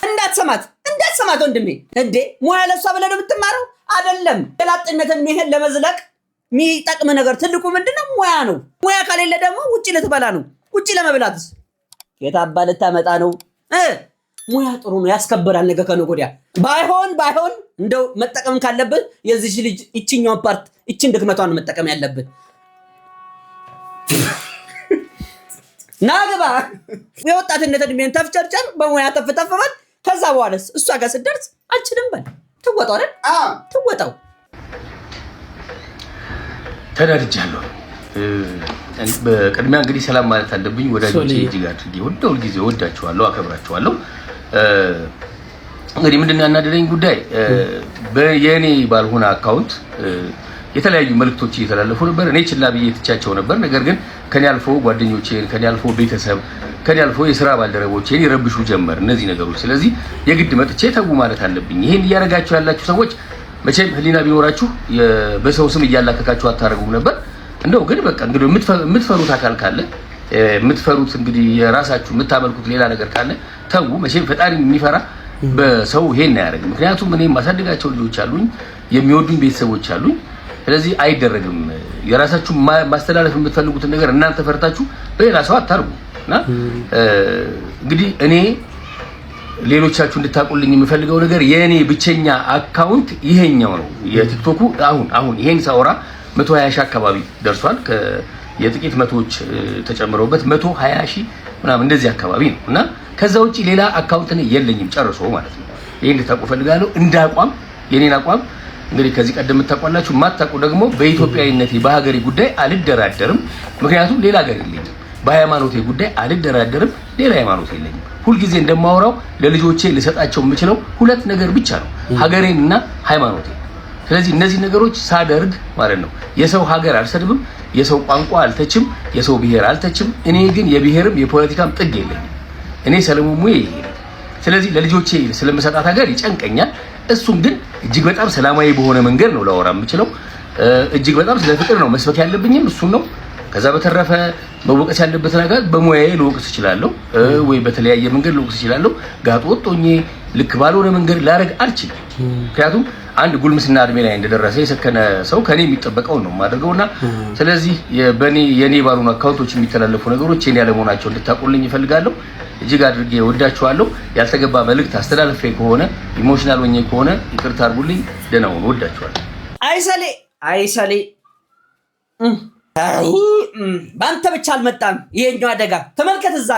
እንዳትሰማት ወንድሜ እንዴ ሙያ ለሷ ብለህ ነው የምትማረው አይደለም። የላጥነትን ይሄን ለመዝለቅ የሚጠቅም ነገር ትልቁ ምንድነው? ሙያ ነው። ሙያ ከሌለ ደግሞ ውጪ ልትበላ ነው። ውጪ ለመብላትስ የታባ ልታመጣ ነው? ሙያ ጥሩ ነው፣ ያስከብራል። ነገ ከነገ ወዲያ ባይሆን እንደው መጠቀም ካለብህ የዚህ ልጅ እቺኛው ፓርት እቺን ድክመቷን መጠቀም ያለብህ ናግባ የወጣትነት እድሜን ተፍጨርጨር በሙያ ተፍተፈበት። ከዛ በኋላስ እሷ ጋር ስትደርስ አልችልም በል ትወጣው አይደል? ትወጣው። ተዳርጃለሁ። በቅድሚያ እንግዲህ ሰላም ማለት አለብኝ ወዳጆቼ፣ እጅግ አድርጌ ሁሉ ጊዜ ወዳችኋለሁ፣ አከብራችኋለሁ። እንግዲህ ምንድነው ያናደረኝ ጉዳይ በየኔ ባልሆነ አካውንት የተለያዩ መልክቶች እየተላለፉ ነበር። እኔ ችላ ብዬ ትቻቸው ነበር። ነገር ግን ከኔ አልፎ ጓደኞቼን፣ ከኔ አልፎ ቤተሰብ፣ ከኔ አልፎ የሥራ ባልደረቦቼን ይረብሹ ጀመር እነዚህ ነገሮች። ስለዚህ የግድ መጥቼ ተው ማለት አለብኝ። ይሄን እያረጋችሁ ያላችሁ ሰዎች መቼም ህሊና ቢኖራችሁ በሰው ስም እያላከካችሁ አታረጉም ነበር። እንደው ግን በቃ እንግዲህ የምትፈሩት አካል ካለ የምትፈሩት እንግዲህ የራሳችሁ የምታመልኩት ሌላ ነገር ካለ ተው። መቼም ፈጣሪ የሚፈራ በሰው ይሄን ያያረግ። ምክንያቱም እኔ ማሳደጋቸው ልጆች አሉኝ፣ የሚወዱኝ ቤተሰቦች አሉኝ። ስለዚህ አይደረግም። የራሳችሁ ማስተላለፍ የምትፈልጉትን ነገር እናንተ ፈርታችሁ በሌላ ሰው አታርጉና እንግዲህ እኔ ሌሎቻችሁ እንድታቁልኝ የምፈልገው ነገር የኔ ብቸኛ አካውንት ይሄኛው ነው። የቲክቶኩ አሁን ይሄን ሳወራ 120 ሺህ አካባቢ ደርሷል። የጥቂት መቶዎች ተጨምረውበት 120 ሺህ ምናምን እንደዚህ አካባቢ ነው እና ከዛ ውጪ ሌላ አካውንት ነው የለኝም ጨርሶ ማለት ነው። ይሄን እንድታቁ ፈልጋለሁ። እንዳቋም የኔን አቋም እንግዲህ ከዚህ ቀደም ተቋላችሁ ማታቁ ደግሞ በኢትዮጵያዊነቴ በሀገሬ ጉዳይ አልደራደርም። ምክንያቱም ሌላ ሀገር የለኝም። በሃይማኖቴ ጉዳይ አልደራደርም። ሌላ ሃይማኖት የለኝም። ሁሉ ጊዜ እንደማወራው ለልጆቼ ልሰጣቸው የምችለው ሁለት ነገር ብቻ ነው፣ ሀገሬንና ሃይማኖቴ። ስለዚህ እነዚህ ነገሮች ሳደርግ ማለት ነው የሰው ሀገር አልሰድብም፣ የሰው ቋንቋ አልተችም፣ የሰው ብሔር አልተችም። እኔ ግን የብሔርም የፖለቲካም ጥግ የለኝም። እኔ ሰለሞን ሙዬ ይሄ። ስለዚህ ለልጆቼ ስለምሰጣት ሀገር ይጨንቀኛል። እሱም ግን እጅግ በጣም ሰላማዊ በሆነ መንገድ ነው ላወራ የምችለው። እጅግ በጣም ስለ ፍቅር ነው መስበክ ያለብኝም እሱ ነው። ከዛ በተረፈ መወቀስ ያለበት ነገር በሙያዬ ልወቅስ እችላለሁ ወይ በተለያየ መንገድ ልወቅስ እችላለሁ። ጋጥ ወጥቶኝ ልክ ባልሆነ መንገድ ላረግ አልችልም። ምክንያቱም አንድ ጉልምስና እድሜ ላይ እንደደረሰ የሰከነ ሰው ከኔ የሚጠበቀው ነው ማድረገውና ስለዚህ የኔ ባልሆኑ አካውንቶች የሚተላለፉ ነገሮች የኔ ያለመሆናቸው እንድታቁልኝ ይፈልጋለሁ። እጅግ አድርጌ ወዳችኋለሁ። ያልተገባ መልእክት አስተላልፌ ከሆነ ኢሞሽናል ሆኜ ከሆነ ይቅርታ አድርጉልኝ። ደህና ሁኑ። ወዳችኋለሁ። አይሰሌ በአንተ ብቻ አልመጣም ይሄኛው አደጋ። ተመልከት እዛ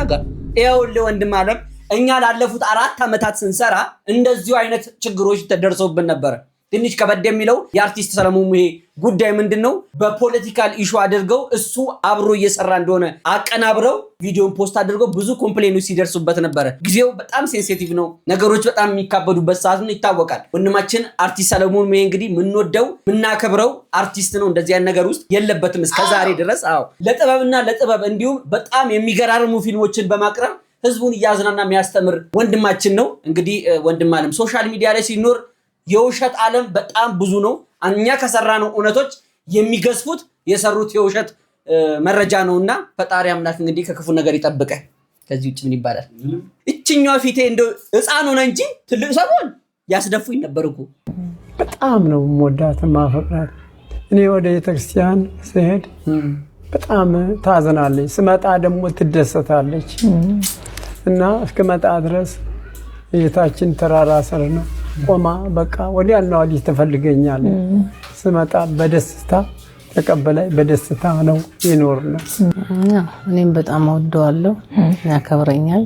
ጋር ይኸውልህ ወንድም አለም፣ እኛ ላለፉት 4 ዓመታት ስንሰራ እንደዚሁ አይነት ችግሮች ተደርሰውብን ነበር። ትንሽ ከበድ የሚለው የአርቲስት ሰለሞን ሙሄ ጉዳይ ምንድነው? በፖለቲካል ኢሹ አድርገው እሱ አብሮ እየሰራ እንደሆነ አቀናብረው ቪዲዮን ፖስት አድርገው ብዙ ኮምፕሌኖች ሲደርሱበት ነበር። ጊዜው በጣም ሴንሲቲቭ ነው፣ ነገሮች በጣም የሚካበዱበት ሰዓት ነው፣ ይታወቃል። ወንድማችን አርቲስት ሰለሞን ሙሄ እንግዲህ የምንወደው የምናከብረው አርቲስት ነው። እንደዚህ አይነት ነገር ውስጥ የለበትም እስከዛሬ ድረስ። ለጥበብና ለጥበብ እንዲሁም በጣም የሚገራርሙ ፊልሞችን በማቅረብ ህዝቡን እያዝናና የሚያስተምር ወንድማችን ነው። እንግዲህ ወንድም አለም ሶሻል ሚዲያ ላይ ሲኖር የውሸት ዓለም በጣም ብዙ ነው። እኛ ከሰራነው እውነቶች የሚገዝፉት የሰሩት የውሸት መረጃ ነውና ፈጣሪ አምላክ እንግዲህ ከክፉ ነገር ይጠብቀ። ከዚህ ውጭ ምን ይባላል? እችኛው ፊቴ እንደው ህፃን ሆነ እንጂ ትልቅ ሰሞን ያስደፉኝ ነበር እኮ። በጣም ነው የምወዳት ማፈቅራት። እኔ ወደ ቤተክርስቲያን ስሄድ በጣም ታዝናለች፣ ስመጣ ደግሞ ትደሰታለች እና እስከመጣ ድረስ የታችን ተራራ ስር ነው ቆማ በቃ ወዲያና ወዲህ ትፈልገኛለች። ስመጣ በደስታ ተቀበላይ በደስታ ነው የኖርነው። እኔም በጣም ወደዋለሁ፣ ያከብረኛል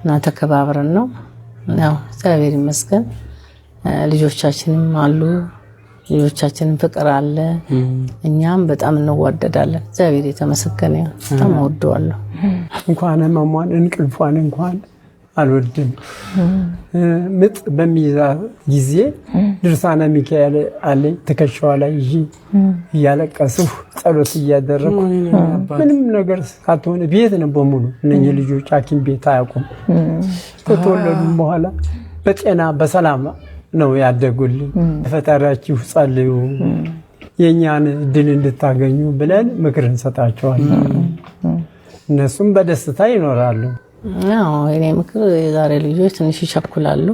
እና ተከባብረን ነው ያው እግዚአብሔር ይመስገን። ልጆቻችንም አሉ፣ ልጆቻችንን ፍቅር አለ፣ እኛም በጣም እንዋደዳለን። እግዚአብሔር የተመሰገነ ይሁን። በጣም ወደዋለሁ። እንኳን መሟን እንቅልፏን እንኳን አልወድም። ምጥ በሚይዛ ጊዜ ድርሳነ ሚካኤል አለኝ ትከሻዋ ላይ ይዤ እያለቀስሁ ጸሎት እያደረኩ ምንም ነገር ሳትሆን ቤት ነው በሙሉ እነኚህ ልጆች ሐኪም ቤት አያውቁም። ከተወለዱ በኋላ በጤና በሰላም ነው ያደጉልኝ። ፈጣሪያችሁ ጸልዩ የኛን ድል እንድታገኙ ብለን ምክር እንሰጣቸዋለን። እነሱም በደስታ ይኖራሉ። ያው እኔ ምክር የዛሬ ልጆች ትንሽ ይቸኩላሉ።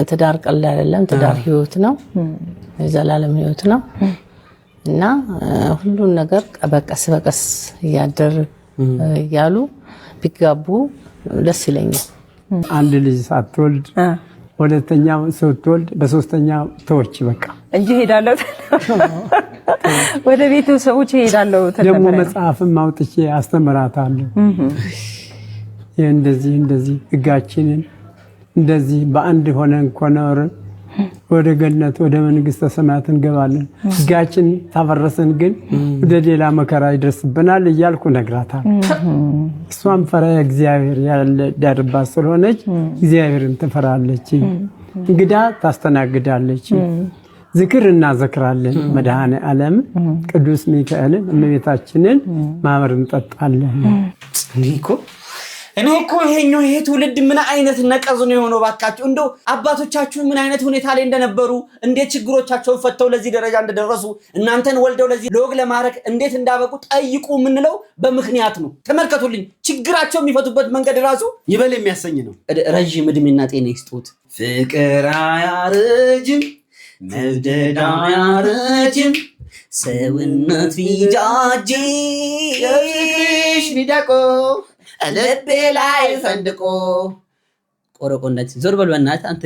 ትዳር ቀላል አይደለም። ትዳር ህይወት ነው፣ የዘላለም ህይወት ነው እና ሁሉን ነገር በቀስ በቀስ እያሉ ቢጋቡ ደስ ይለኛል። አንድ ልጅ ሳትወልድ ሁለተኛው ስትወልድ በሶስተኛው ተወች በቃ እንጂ ሄዳለሁ ወደ ቤተሰቦች ሄዳለሁ። ደግሞ መጽሐፍም አውጥቼ አስተምራታለሁ። እንደዚህ ህጋችንን እንደዚህ በአንድ ሆነን ኮነር ወደ ገነት ወደ መንግስተ ሰማያት እንገባለን። ህጋችን ታፈረሰን ግን ወደ ሌላ መከራ ይደርስብናል እያልኩ ነግራታለሁ። እሷም ፈሪሃ እግዚአብሔር ያለባት ስለሆነች እግዚአብሔርን ትፈራለች። እንግዳ ታስተናግዳለች። ዝክር እናዘክራለን። መድኃኔ ዓለም ቅዱስ ሚካኤልን እመቤታችንን ማህበር እንጠጣለን። እኔ እኮ ይሄ ትውልድ ምን አይነት ነቀዝ ነው የሆነው? ባካችሁ እንደው አባቶቻችሁ ምን አይነት ሁኔታ ላይ እንደነበሩ እንዴት ችግሮቻቸውን ፈተው ለዚህ ደረጃ እንደደረሱ እናንተን ወልደው ለዚህ ሎግ ለማድረግ እንዴት እንዳበቁ ጠይቁ የምንለው በምክንያት ነው። ተመልከቱልኝ፣ ችግራቸው የሚፈቱበት መንገድ ራሱ ይበል የሚያሰኝ ነው። ረጅም እድሜና ጤና ይስጡት። ፍቅር አያረጅም፣ መውደድ አያረጅም፣ ሰውነት ቢጃጂ ሚዳቆ ልቤ ላይ ፈንድቆ ቆረቆነት ዞር በል በእናትህ። አንተ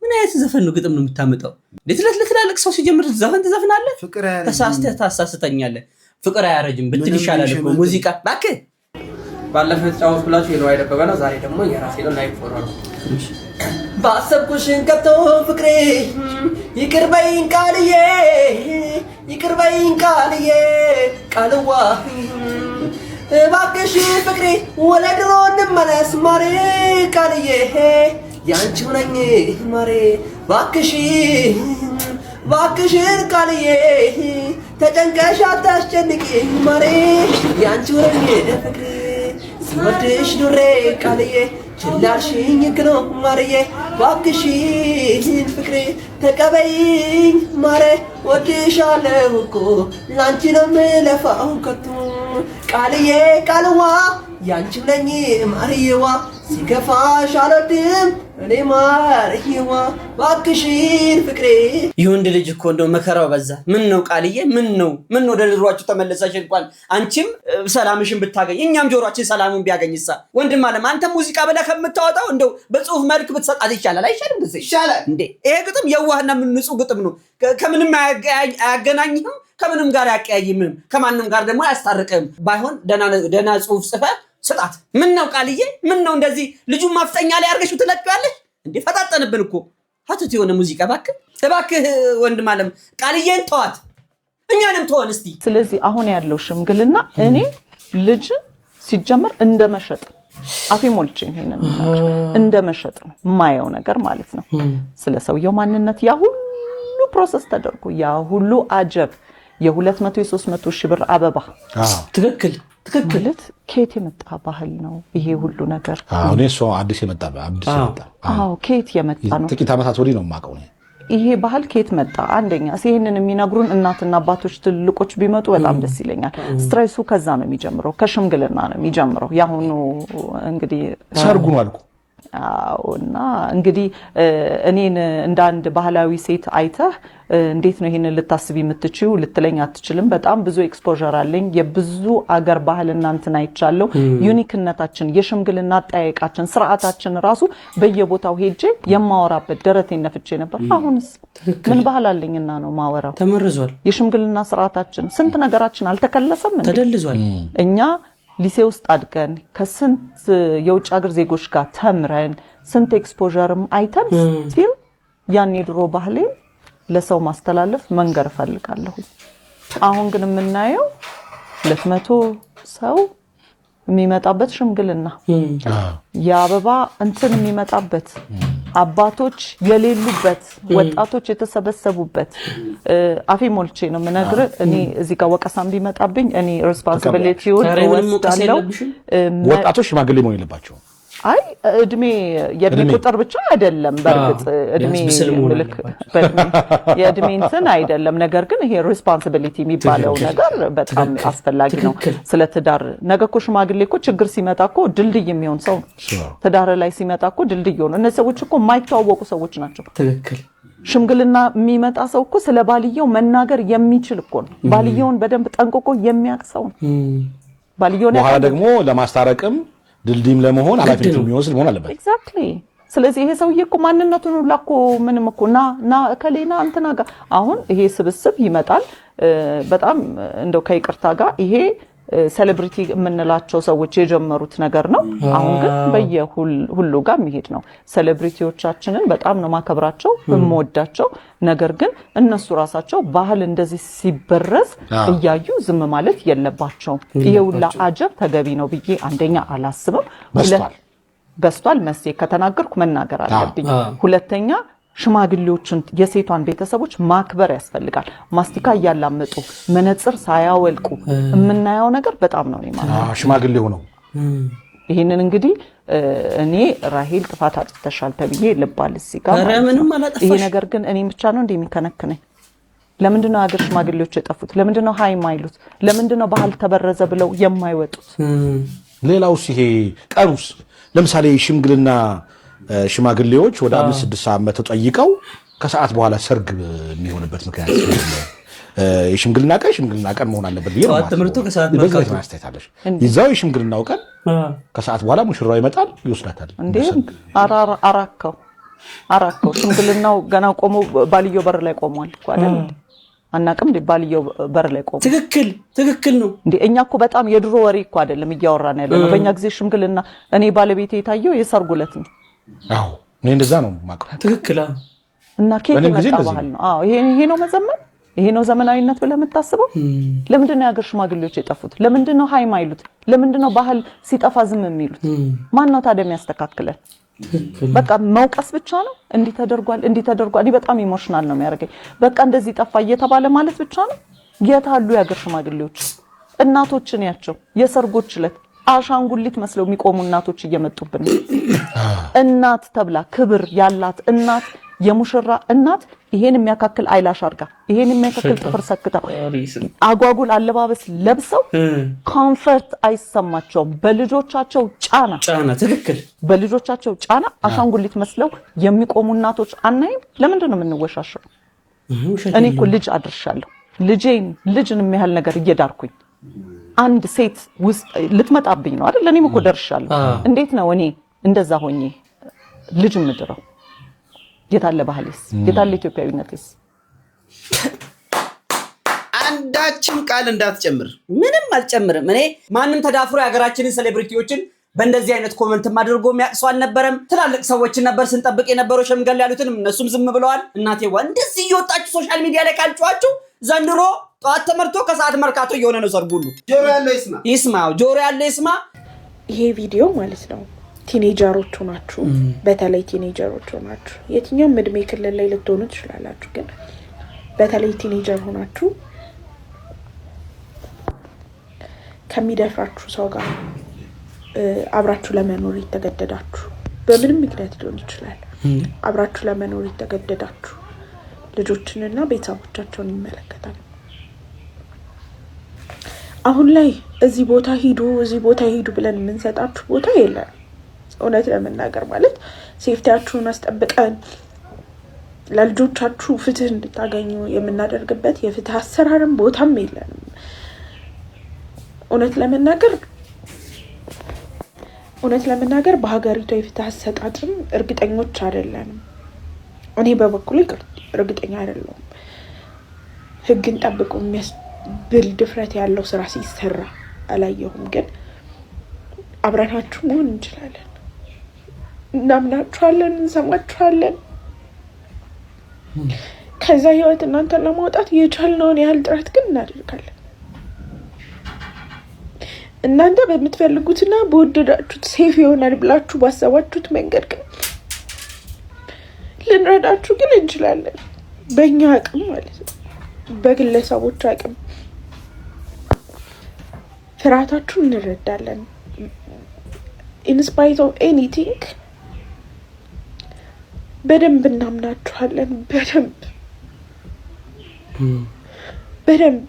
ምን አይነት ዘፈን ነው ግጥም ነው የምታመጣው? ለትላልቅ ሰው ሲጀምር ዘፈን ትዘፍናለህ? ታሳስተኛለህ። ፍቅር አያረጅም ብትል ይሻላል እኮ ሙዚቃ እባክህ። ባለፈው ተጫወትኩላችሁ የነዋይ ደበበ ነው። ዛሬ ደግሞ የራሴ ነው ላይፍ ፎር ነው። ባሰብኩሽን ከቶ ፍቅሬ ይቅር በይኝ ቃልዬ፣ ይቅር በይኝ ቃልዬ፣ ቃልዋ እባክሽ ፍቅሬ ወደ ድሮ እንመለስ ማሬ፣ ቃልዬ ያንቺው ነኝ ማሬ፣ እባክሽን ቃልዬ ተጨንቀሽ አታስጨንቂ ማሬ፣ ያንቺው ነኝ ፍቅሬ ስወድሽ ኑሬ ቃልዬ ችላልሽኝ እኮ ማርዬ፣ እባክሽን ፍቅሬ ተቀበይኝ ማሬ፣ ወድሻለሁ እኮ ላንቺ ነው የምለፋው ከቶ ቃልዬ ቃልዋ ያንቺው ነኝ ማርዬዋ፣ ሲከፋሽ አልወድም እኔ ማርዬዋ፣ እባክሽን ፍቅሬ። ይሁንድ ልጅ እኮ እንደው መከራው በዛ። ምን ነው ቃልዬ፣ ምን ነው ወደ ድሯችሁ ተመለሳሽ? እንኳን አንቺም ሰላምሽን ብታገኝ እኛም ጆሮአችን ሰላሙን ቢያገኝሳ? ወንድም አለም አንተ ሙዚቃ ብለህ ከምታወጣው እንደው በጽሁፍ መልክ ብትሰጣት ይሻላል አይሻልም? ደስ ይሻላል እንዴ? ይሄ ግጥም የዋህና ንጹህ ግጥም ነው። ከምንም አያገናኝም፣ ከምንም ጋር አያቀያይምም፣ ከማንም ጋር ደግሞ አያስታርቅም። ባይሆን ደና ጽሁፍ ጽፈህ ስጣት። ምን ነው ቃልዬ፣ ምን ነው እንደዚህ ልጁን ማፍጠኛ ላይ አድርገሽ ትለቀያለሽ እንዴ? ፈጣጠንብን እኮ ሀተት የሆነ ሙዚቃ። እባክህ ወንድም አለም ቃልዬን ተዋት፣ እኛንም ተወን እስቲ። ስለዚህ አሁን ያለው ሽምግልና እኔ ልጅ ሲጀመር እንደመሸጥ አፌ ሞልቼ ይሄንን እንደመሸጥ ነው የማየው ነገር ማለት ነው። ስለ ሰውየው ማንነት ያ ሁሉ ፕሮሰስ ተደርጎ ያ ሁሉ አጀብ የ200 የ300 ሺህ ብር አበባ ትክክል ከየት የመጣ ባህል ነው ይሄ ሁሉ ነገር? እኔ እሱ አዲስ የመጣ ከየት የመጣ ነው? ጥቂት ዓመታት ወዲህ ነው የማውቀው። ይሄ ባህል ከየት መጣ? አንደኛ ይሄንን የሚነግሩን እናትና አባቶች ትልቆች ቢመጡ በጣም ደስ ይለኛል። ስትሬሱ ከዛ ነው የሚጀምረው፣ ከሽምግልና ነው የሚጀምረው። ያሁኑ እንግዲህ ሰርጉ ነው አልኩ። እና እንግዲህ እኔን እንደ አንድ ባህላዊ ሴት አይተህ እንዴት ነው ይሄንን ልታስቢ የምትችይው ልትለኝ አትችልም። በጣም ብዙ ኤክስፖዠር አለኝ። የብዙ አገር ባህልና እንትን አይቻለሁ። ዩኒክነታችን፣ የሽምግልና አጠያየቃችን፣ ስርዓታችን ራሱ በየቦታው ሄጄ የማወራበት ደረቴን ነፍቼ ነበር። አሁንስ ምን ባህል አለኝና ነው ማወራው? ተመርዟል። የሽምግልና ስርዓታችን ስንት ነገራችን አልተከለሰም እንዴ? ተደልዟል። እኛ ሊሴ ውስጥ አድገን ከስንት የውጭ ሀገር ዜጎች ጋር ተምረን ስንት ኤክስፖዠርም አይተን ሲል ያን የድሮ ባህሌ ለሰው ማስተላለፍ መንገር ፈልጋለሁ። አሁን ግን የምናየው 200 ሰው የሚመጣበት ሽምግልና የአበባ እንትን የሚመጣበት አባቶች የሌሉበት ወጣቶች የተሰበሰቡበት አፌ ሞልቼ ነው ምነግር። እኔ እዚህ ጋር ወቀሳም ቢመጣብኝ እኔ ሪስፖንሲቢሊቲውን ወስዳለሁ። ወጣቶች ሽማግሌ መሆን የለባቸው። አይ የእድሜ ቁጥር ብቻ አይደለም። በእርግጥ እድሜ ምልክ የእድሜ እንትን አይደለም። ነገር ግን ይሄ ሪስፖንሲቢሊቲ የሚባለው ነገር በጣም አስፈላጊ ነው። ስለ ትዳር ነገ እኮ ሽማግሌ እኮ ችግር ሲመጣ እኮ ድልድይ የሚሆን ሰው ትዳር ላይ ሲመጣ እኮ ድልድይ ሆነ። እነዚህ ሰዎች እኮ የማይተዋወቁ ሰዎች ናቸው። ትክክል። ሽምግልና የሚመጣ ሰው እኮ ስለ ባልየው መናገር የሚችል እኮ ነው። ባልየውን በደንብ ጠንቅቆ የሚያውቅ ሰው ነው። ባልየውን በኋላ ደግሞ ለማስታረቅም ድልድይም ለመሆን ኃላፊነቱን የሚወስድ መሆን አለበት። ኤግዛክትሊ። ስለዚህ ይሄ ሰውዬ እኮ ማንነቱን ሁሉ እኮ ምንም እኮ ና እከሌና እንትና ጋር አሁን ይሄ ስብስብ ይመጣል። በጣም እንደው ከይቅርታ ጋር ይሄ ሴሌብሪቲ የምንላቸው ሰዎች የጀመሩት ነገር ነው። አሁን ግን በየሁሉ ጋር የሚሄድ ነው። ሴሌብሪቲዎቻችንን በጣም ነው ማከብራቸው የምወዳቸው። ነገር ግን እነሱ ራሳቸው ባህል እንደዚህ ሲበረዝ እያዩ ዝም ማለት የለባቸውም። ይሄ ሁላ አጀብ ተገቢ ነው ብዬ አንደኛ አላስብም። በስቷል መሴ ከተናገርኩ መናገር አለብኝ። ሁለተኛ ሽማግሌዎችን የሴቷን ቤተሰቦች ማክበር ያስፈልጋል። ማስቲካ እያላመጡ መነጽር ሳያወልቁ የምናየው ነገር በጣም ነው ማለት ሽማግሌ ሆነው ይሄንን እንግዲህ እኔ ራሄል ጥፋት አጥፍተሻል ተብዬ ልባል እዚህ ጋር ይሄ ነገር ግን እኔ ብቻ ነው እንደሚከነክነኝ። ለምንድነው ሀገር ሽማግሌዎች የጠፉት? ለምንድነው ሃይ ማይሉት? ለምንድነው ባህል ተበረዘ ብለው የማይወጡት? ሌላውስ ይሄ ቀሩስ ለምሳሌ ሽምግልና ሽማግሌዎች ወደ 5-6 ዓመት ተጠይቀው ከሰዓት በኋላ ሰርግ የሚሆንበት ምክንያት የሽምግልና ቀን መሆን አለበት ብዬ ነው ትምህርቱ ከሰዓት በዚህ ማስተያየታለሽ ይዛው የሽምግልናው ቀን ከሰዓት በኋላ ሙሽራው ይመጣል ይወስዳታል። እንዴ አራከው ሽምግልናው ገና ቆሞ ባልየው በር ላይ ቆሟል እኮ አይደል? አናቅም እንዴ ባልየው በር ላይ ቆሞ ትክክል ነው እንዴ? እኛ እኮ በጣም የድሮ ወሬ እኮ አይደለም እያወራን ያለነው። በእኛ ጊዜ ሽምግልና እኔ ባለቤቴ የታየው የሰርጉ ዕለት ነው። አዎ እኔ እንደዛ ነው ማቀው። ትክክል። እና ከየት መጣ ባህል ነው? አዎ ይሄ ነው መዘመን፣ ይሄ ነው ዘመናዊነት ብለህ የምታስበው? ለምንድን ነው የሀገር ሽማግሌዎች የጠፉት? ለምንድን ነው ሃይ ማይሉት? ለምንድን ነው ባህል ሲጠፋ ዝም የሚሉት? ማን ነው ታዲያ የሚያስተካክለን? በቃ መውቀስ ብቻ ነው። እንዲህ ተደርጓል። እኔ በጣም ኢሞሽናል ነው የሚያደርገኝ። በቃ እንደዚህ ጠፋ እየተባለ ማለት ብቻ ነው። የት አሉ የሀገር ሽማግሌዎች? እናቶችን ያቸው የሰርጎች ዕለት አሻንጉሊት መስለው የሚቆሙ እናቶች እየመጡብን ነው። እናት ተብላ ክብር ያላት እናት የሙሽራ እናት ይሄን የሚያካክል አይላሽ አርጋ ይሄን የሚያካክል ጥፍር ሰክታ አጓጉል አለባበስ ለብሰው ኮምፈርት አይሰማቸውም። በልጆቻቸው ጫና ትክክል በልጆቻቸው ጫና አሻንጉሊት መስለው የሚቆሙ እናቶች አናይም? ለምንድን ነው የምንወሻሸው? እኔ እኮ ልጅ አድርሻለሁ። ልጅን የሚያህል ነገር እየዳርኩኝ አንድ ሴት ውስጥ ልትመጣብኝ ነው አይደል? እኔም እኮ ደርሻለሁ። እንዴት ነው እኔ እንደዛ ሆኜ ልጅ ምድረው? የታለ ባህልስ? የታለ ኢትዮጵያዊነትስ? አንዳችን ቃል እንዳትጨምር። ምንም አልጨምርም። እኔ ማንም ተዳፍሮ የሀገራችንን ሴሌብሪቲዎችን በእንደዚህ አይነት ኮመንት አድርጎ የሚያቅሱ አልነበረም። ትላልቅ ሰዎችን ነበር ስንጠብቅ የነበረው ሸምገል ያሉትን፣ እነሱም ዝም ብለዋል። እናቴዋ እንደዚህ እየወጣችሁ ሶሻል ሚዲያ ላይ ካልጫዋችሁ ዘንድሮ ጠዋት ተመርቶ ከሰዓት መርካቶ እየሆነ ነው ሰርጉ ሁሉ። ጆሮ ያለው ይስማ፣ ጆሮ ያለው ይስማ። ይሄ ቪዲዮ ማለት ነው ቲኔጀሮች ሆናችሁ፣ በተለይ ቲኔጀሮች ሆናችሁ የትኛውም እድሜ ክልል ላይ ልትሆኑ ትችላላችሁ፣ ግን በተለይ ቲኔጀር ሆናችሁ ከሚደፍራችሁ ሰው ጋር አብራችሁ ለመኖር የተገደዳችሁ በምንም ምክንያት ሊሆን ይችላል። አብራችሁ ለመኖር የተገደዳችሁ ልጆችንና ቤተሰቦቻቸውን ይመለከታል። አሁን ላይ እዚህ ቦታ ሂዱ ብለን የምንሰጣችሁ ቦታ የለም። እውነት ለመናገር ማለት ሴፍቲያችሁን አስጠብቀን ለልጆቻችሁ ፍትህ እንድታገኙ የምናደርግበት የፍትህ አሰራርም ቦታም የለንም። እውነት ለመናገር በሀገሪቱ የፍትህ አሰጣጥም እርግጠኞች አይደለንም። እኔ በበኩሌ እርግጠኛ አይደለሁም። ህግን ጠብቆ የሚያስብል ድፍረት ያለው ስራ ሲሰራ አላየሁም። ግን አብረናችሁ መሆን እንችላለን። እናምናችኋለን፣ እንሰማችኋለን። ከዛ ህይወት እናንተን ለማውጣት የቻልነውን ያህል ጥረት ግን እናደርጋለን። እናንተ በምትፈልጉትና በወደዳችሁት ሴፍ ይሆናል ብላችሁ ባሰባችሁት መንገድ ግን ልንረዳችሁ ግን እንችላለን። በእኛ አቅም ማለት ነው፣ በግለሰቦች አቅም ፍርሃታችሁን እንረዳለን። ኢንስፓይት ኦፍ ኤኒቲንግ በደንብ እናምናችኋለን። በደንብ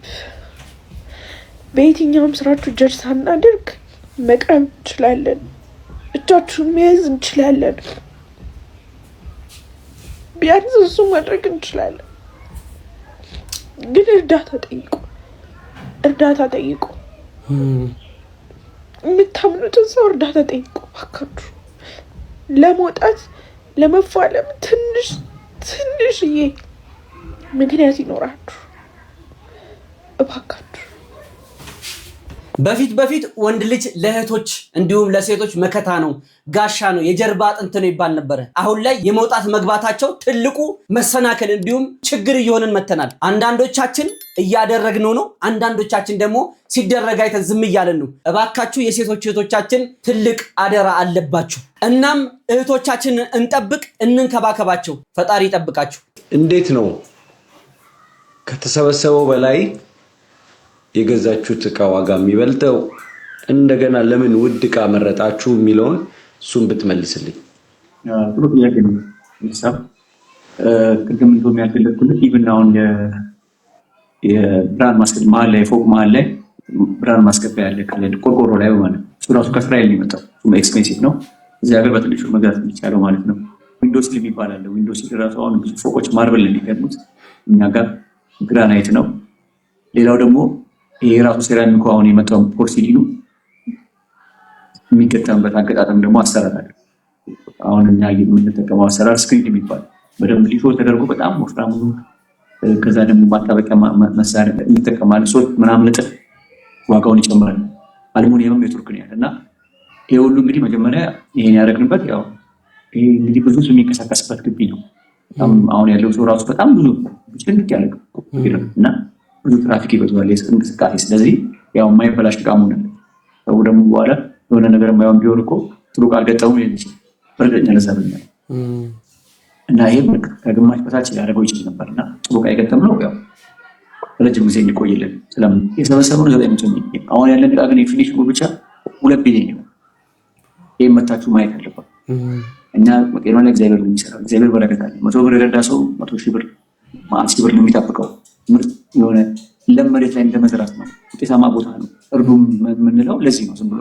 በየትኛውም ስራችሁ ጀጅ ሳናደርግ መቅረብ እንችላለን። እጃችሁን መያዝ እንችላለን። ቢያንስ እሱ ማድረግ እንችላለን። ግን እርዳታ ጠይቁ። የምታምኑትን ሰው እርዳታ ጠይቁ እባካችሁ። ለመውጣት ለመፋለም ትንሽዬ ምክንያት ይኖራችሁ እባካችሁ። በፊት ወንድ ልጅ ለእህቶች እንዲሁም ለሴቶች መከታ ነው፣ ጋሻ ነው፣ የጀርባ አጥንት ነው ይባል ነበር። አሁን ላይ የመውጣት መግባታቸው ትልቁ መሰናከል እንዲሁም ችግር እየሆነን መተናል። አንዳንዶቻችን እያደረግነው ነው፣ አንዳንዶቻችን ደግሞ ሲደረግ አይተን ዝም እያለን ነው። እባካችሁ የሴቶች እህቶቻችን ትልቅ አደራ አለባችሁ። እናም እህቶቻችንን እንጠብቅ፣ እንንከባከባቸው። ፈጣሪ ይጠብቃችሁ። እንዴት ነው ከተሰበሰበው በላይ የገዛችሁት እቃ ዋጋ የሚበልጠው? እንደገና ለምን ውድ እቃ መረጣችሁ የሚለውን እሱን ብትመልስልኝ። ጥሩ ጥያቄ ነው። ሀሳብ ቅድም እንደውም ያልገለጽኩልህ ኢቭን አሁን የብርሃን ማስገቢያ መሀል ላይ ፎቅ መሀል ላይ ብርሃን ማስገቢያ ያለ ቆርቆሮ ላይ ማለት እሱ ራሱ ከእስራኤል ነው የመጣው። እሱም ኤክስፔንሲቭ ነው። እዚህ ሀገር በትንሹ መግዛት የሚቻለው ማለት ነው። ዊንዶስ ሲል የሚባል አለ። ዊንዶስ ሲል ራሱ አሁን ብዙ ፎቆች ማርበል የሚገርሙት እኛ ጋር ግራናይት ነው። ሌላው ደግሞ ይሄ ራሱ ሴራሚኩ አሁን የመጣው ፖርሲሊኑ የሚገጠምበት አገጣጠም ደግሞ አሰራር አለ። አሁን እኛ የምንጠቀመው አሰራር ስክሪን የሚባል በደንብ ሊሾ ተደርጎ በጣም ወፍራም ነው። ከዛ ደግሞ ማጣበቂያ መሳሪያ እንጠቀማለን። ሶስት ምናምን እጥፍ ዋጋውን ይጨምራል። አልሙኒየምም የቱርክ ነው ያለና ይሄ ሁሉ እንግዲህ መጀመሪያ ይሄን ያደረግንበት ያው ይሄ እንግዲህ ብዙ ሰው የሚንቀሳቀስበት ግቢ ነው። አሁን ያለው ሰው ራሱ በጣም ብዙ ጭንቅ ያለ እና ብዙ ትራፊክ ይበዛል እንቅስቃሴ። ስለዚህ ያው የማይበላሽ ዕቃ መሆን አለ። ሰው ደግሞ በኋላ የሆነ ነገር የማይሆን ቢሆን እኮ ጥሩ ቃል ገጠሙ ይችላል በእርግጠኛ ለዛብኛል እና ይሄ ከግማሽ በታች ሊያደርገው ይችል ነበርና ጥሩ ዕቃ የገጠምነው ያው ረጅም ጊዜ እንዲቆይልን ስለምን የሰበሰበው 900 ሚሊዮን አሁን ያለን ዕቃ ግን የፊኒሽንግ ብቻ 2 ቢሊዮን ነው። ይሄን መታችሁ ማየት አለበት። እኛ መቄዶንያ ላይ እግዚአብሔር ነው የሚሰራው። እግዚአብሔር በረከት አለ። 100 ብር የረዳ ሰው 100 ሺህ ብር 1 ሺህ ብር ነው የሚጠብቀው። ምርጥ የሆነ ለም መሬት ላይ እንደመዝራት ነው። ውጤታማ ቦታ ነው። እርዱም የምንለው ለዚህ ነው። ዝም ብሎ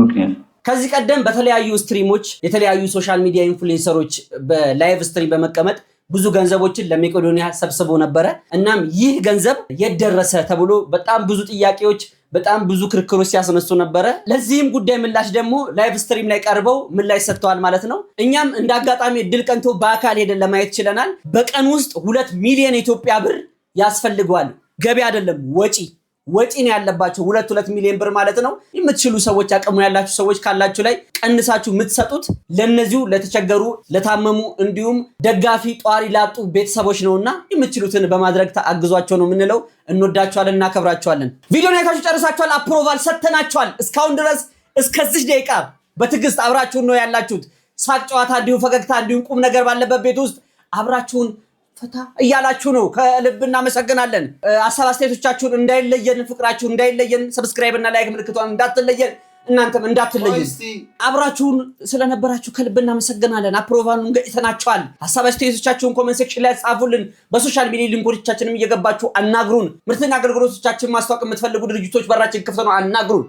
ምክንያት ከዚህ ቀደም በተለያዩ ስትሪሞች የተለያዩ ሶሻል ሚዲያ ኢንፍሉዌንሰሮች በላይቭ ስትሪም በመቀመጥ ብዙ ገንዘቦችን ለመቄዶንያ ሰብስቦ ነበረ። እናም ይህ ገንዘብ የደረሰ ተብሎ በጣም ብዙ ጥያቄዎች በጣም ብዙ ክርክሮች ሲያስነሱ ነበረ። ለዚህም ጉዳይ ምላሽ ደግሞ ላይቭ ስትሪም ላይ ቀርበው ምላሽ ሰጥተዋል ማለት ነው። እኛም እንደ አጋጣሚ እድል ቀንቶ በአካል ሄደን ለማየት ችለናል። በቀን ውስጥ 2 ሚሊዮን የኢትዮጵያ ብር ያስፈልገዋል። ገቢ አይደለም ወጪ ነው ያለባቸው። 2 ሚሊዮን ብር ማለት ነው። የምትችሉ ሰዎች አቅሙ ያላችሁ ሰዎች ካላችሁ ላይ ቀንሳችሁ የምትሰጡት ለነዚሁ ለተቸገሩ ለታመሙ እንዲሁም ደጋፊ ጧሪ ላጡ ቤተሰቦች ነውና የምትችሉትን በማድረግ ተአግዟቸው ነው የምንለው። እንወዳችኋለን፣ እናከብራችኋለን። ቪዲዮን አይታችሁ ጨርሳችኋል፣ አፕሮቫል ሰጥተናችኋል። እስካሁን ድረስ እስከዚህ ደቂቃ በትዕግስት አብራችሁን ነው ያላችሁት። ሳቅ ጨዋታ፣ እንዲሁም ፈገግታ፣ እንዲሁም ቁም ነገር ባለበት ቤት ውስጥ አብራችሁን ፈታ እያላችሁ ነው። ከልብ እናመሰግናለን። ሀሳብ አስተያየቶቻችሁን እንዳይለየን፣ ፍቅራችሁን እንዳይለየን፣ ሰብስክራይብ እና ላይክ ምልክቷን እንዳትለየን፣ እናንተም እንዳትለየን። አብራችሁን ስለነበራችሁ ከልብ እናመሰግናለን። አፕሮቫሉን ገጭተናችኋል። ሀሳብ አስተያየቶቻችሁን ኮሜንት ሴክሽን ላይ ጻፉልን። በሶሻል ሚዲያ ሊንኮቻችንም እየገባችሁ አናግሩን። ምርትና አገልግሎቶቻችን ማስተዋወቅ የምትፈልጉ ድርጅቶች በራችን ክፍት ነው፣ አናግሩን።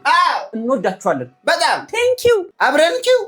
እንወዳችኋለን በጣም ቴንኪው። አብረን ኪው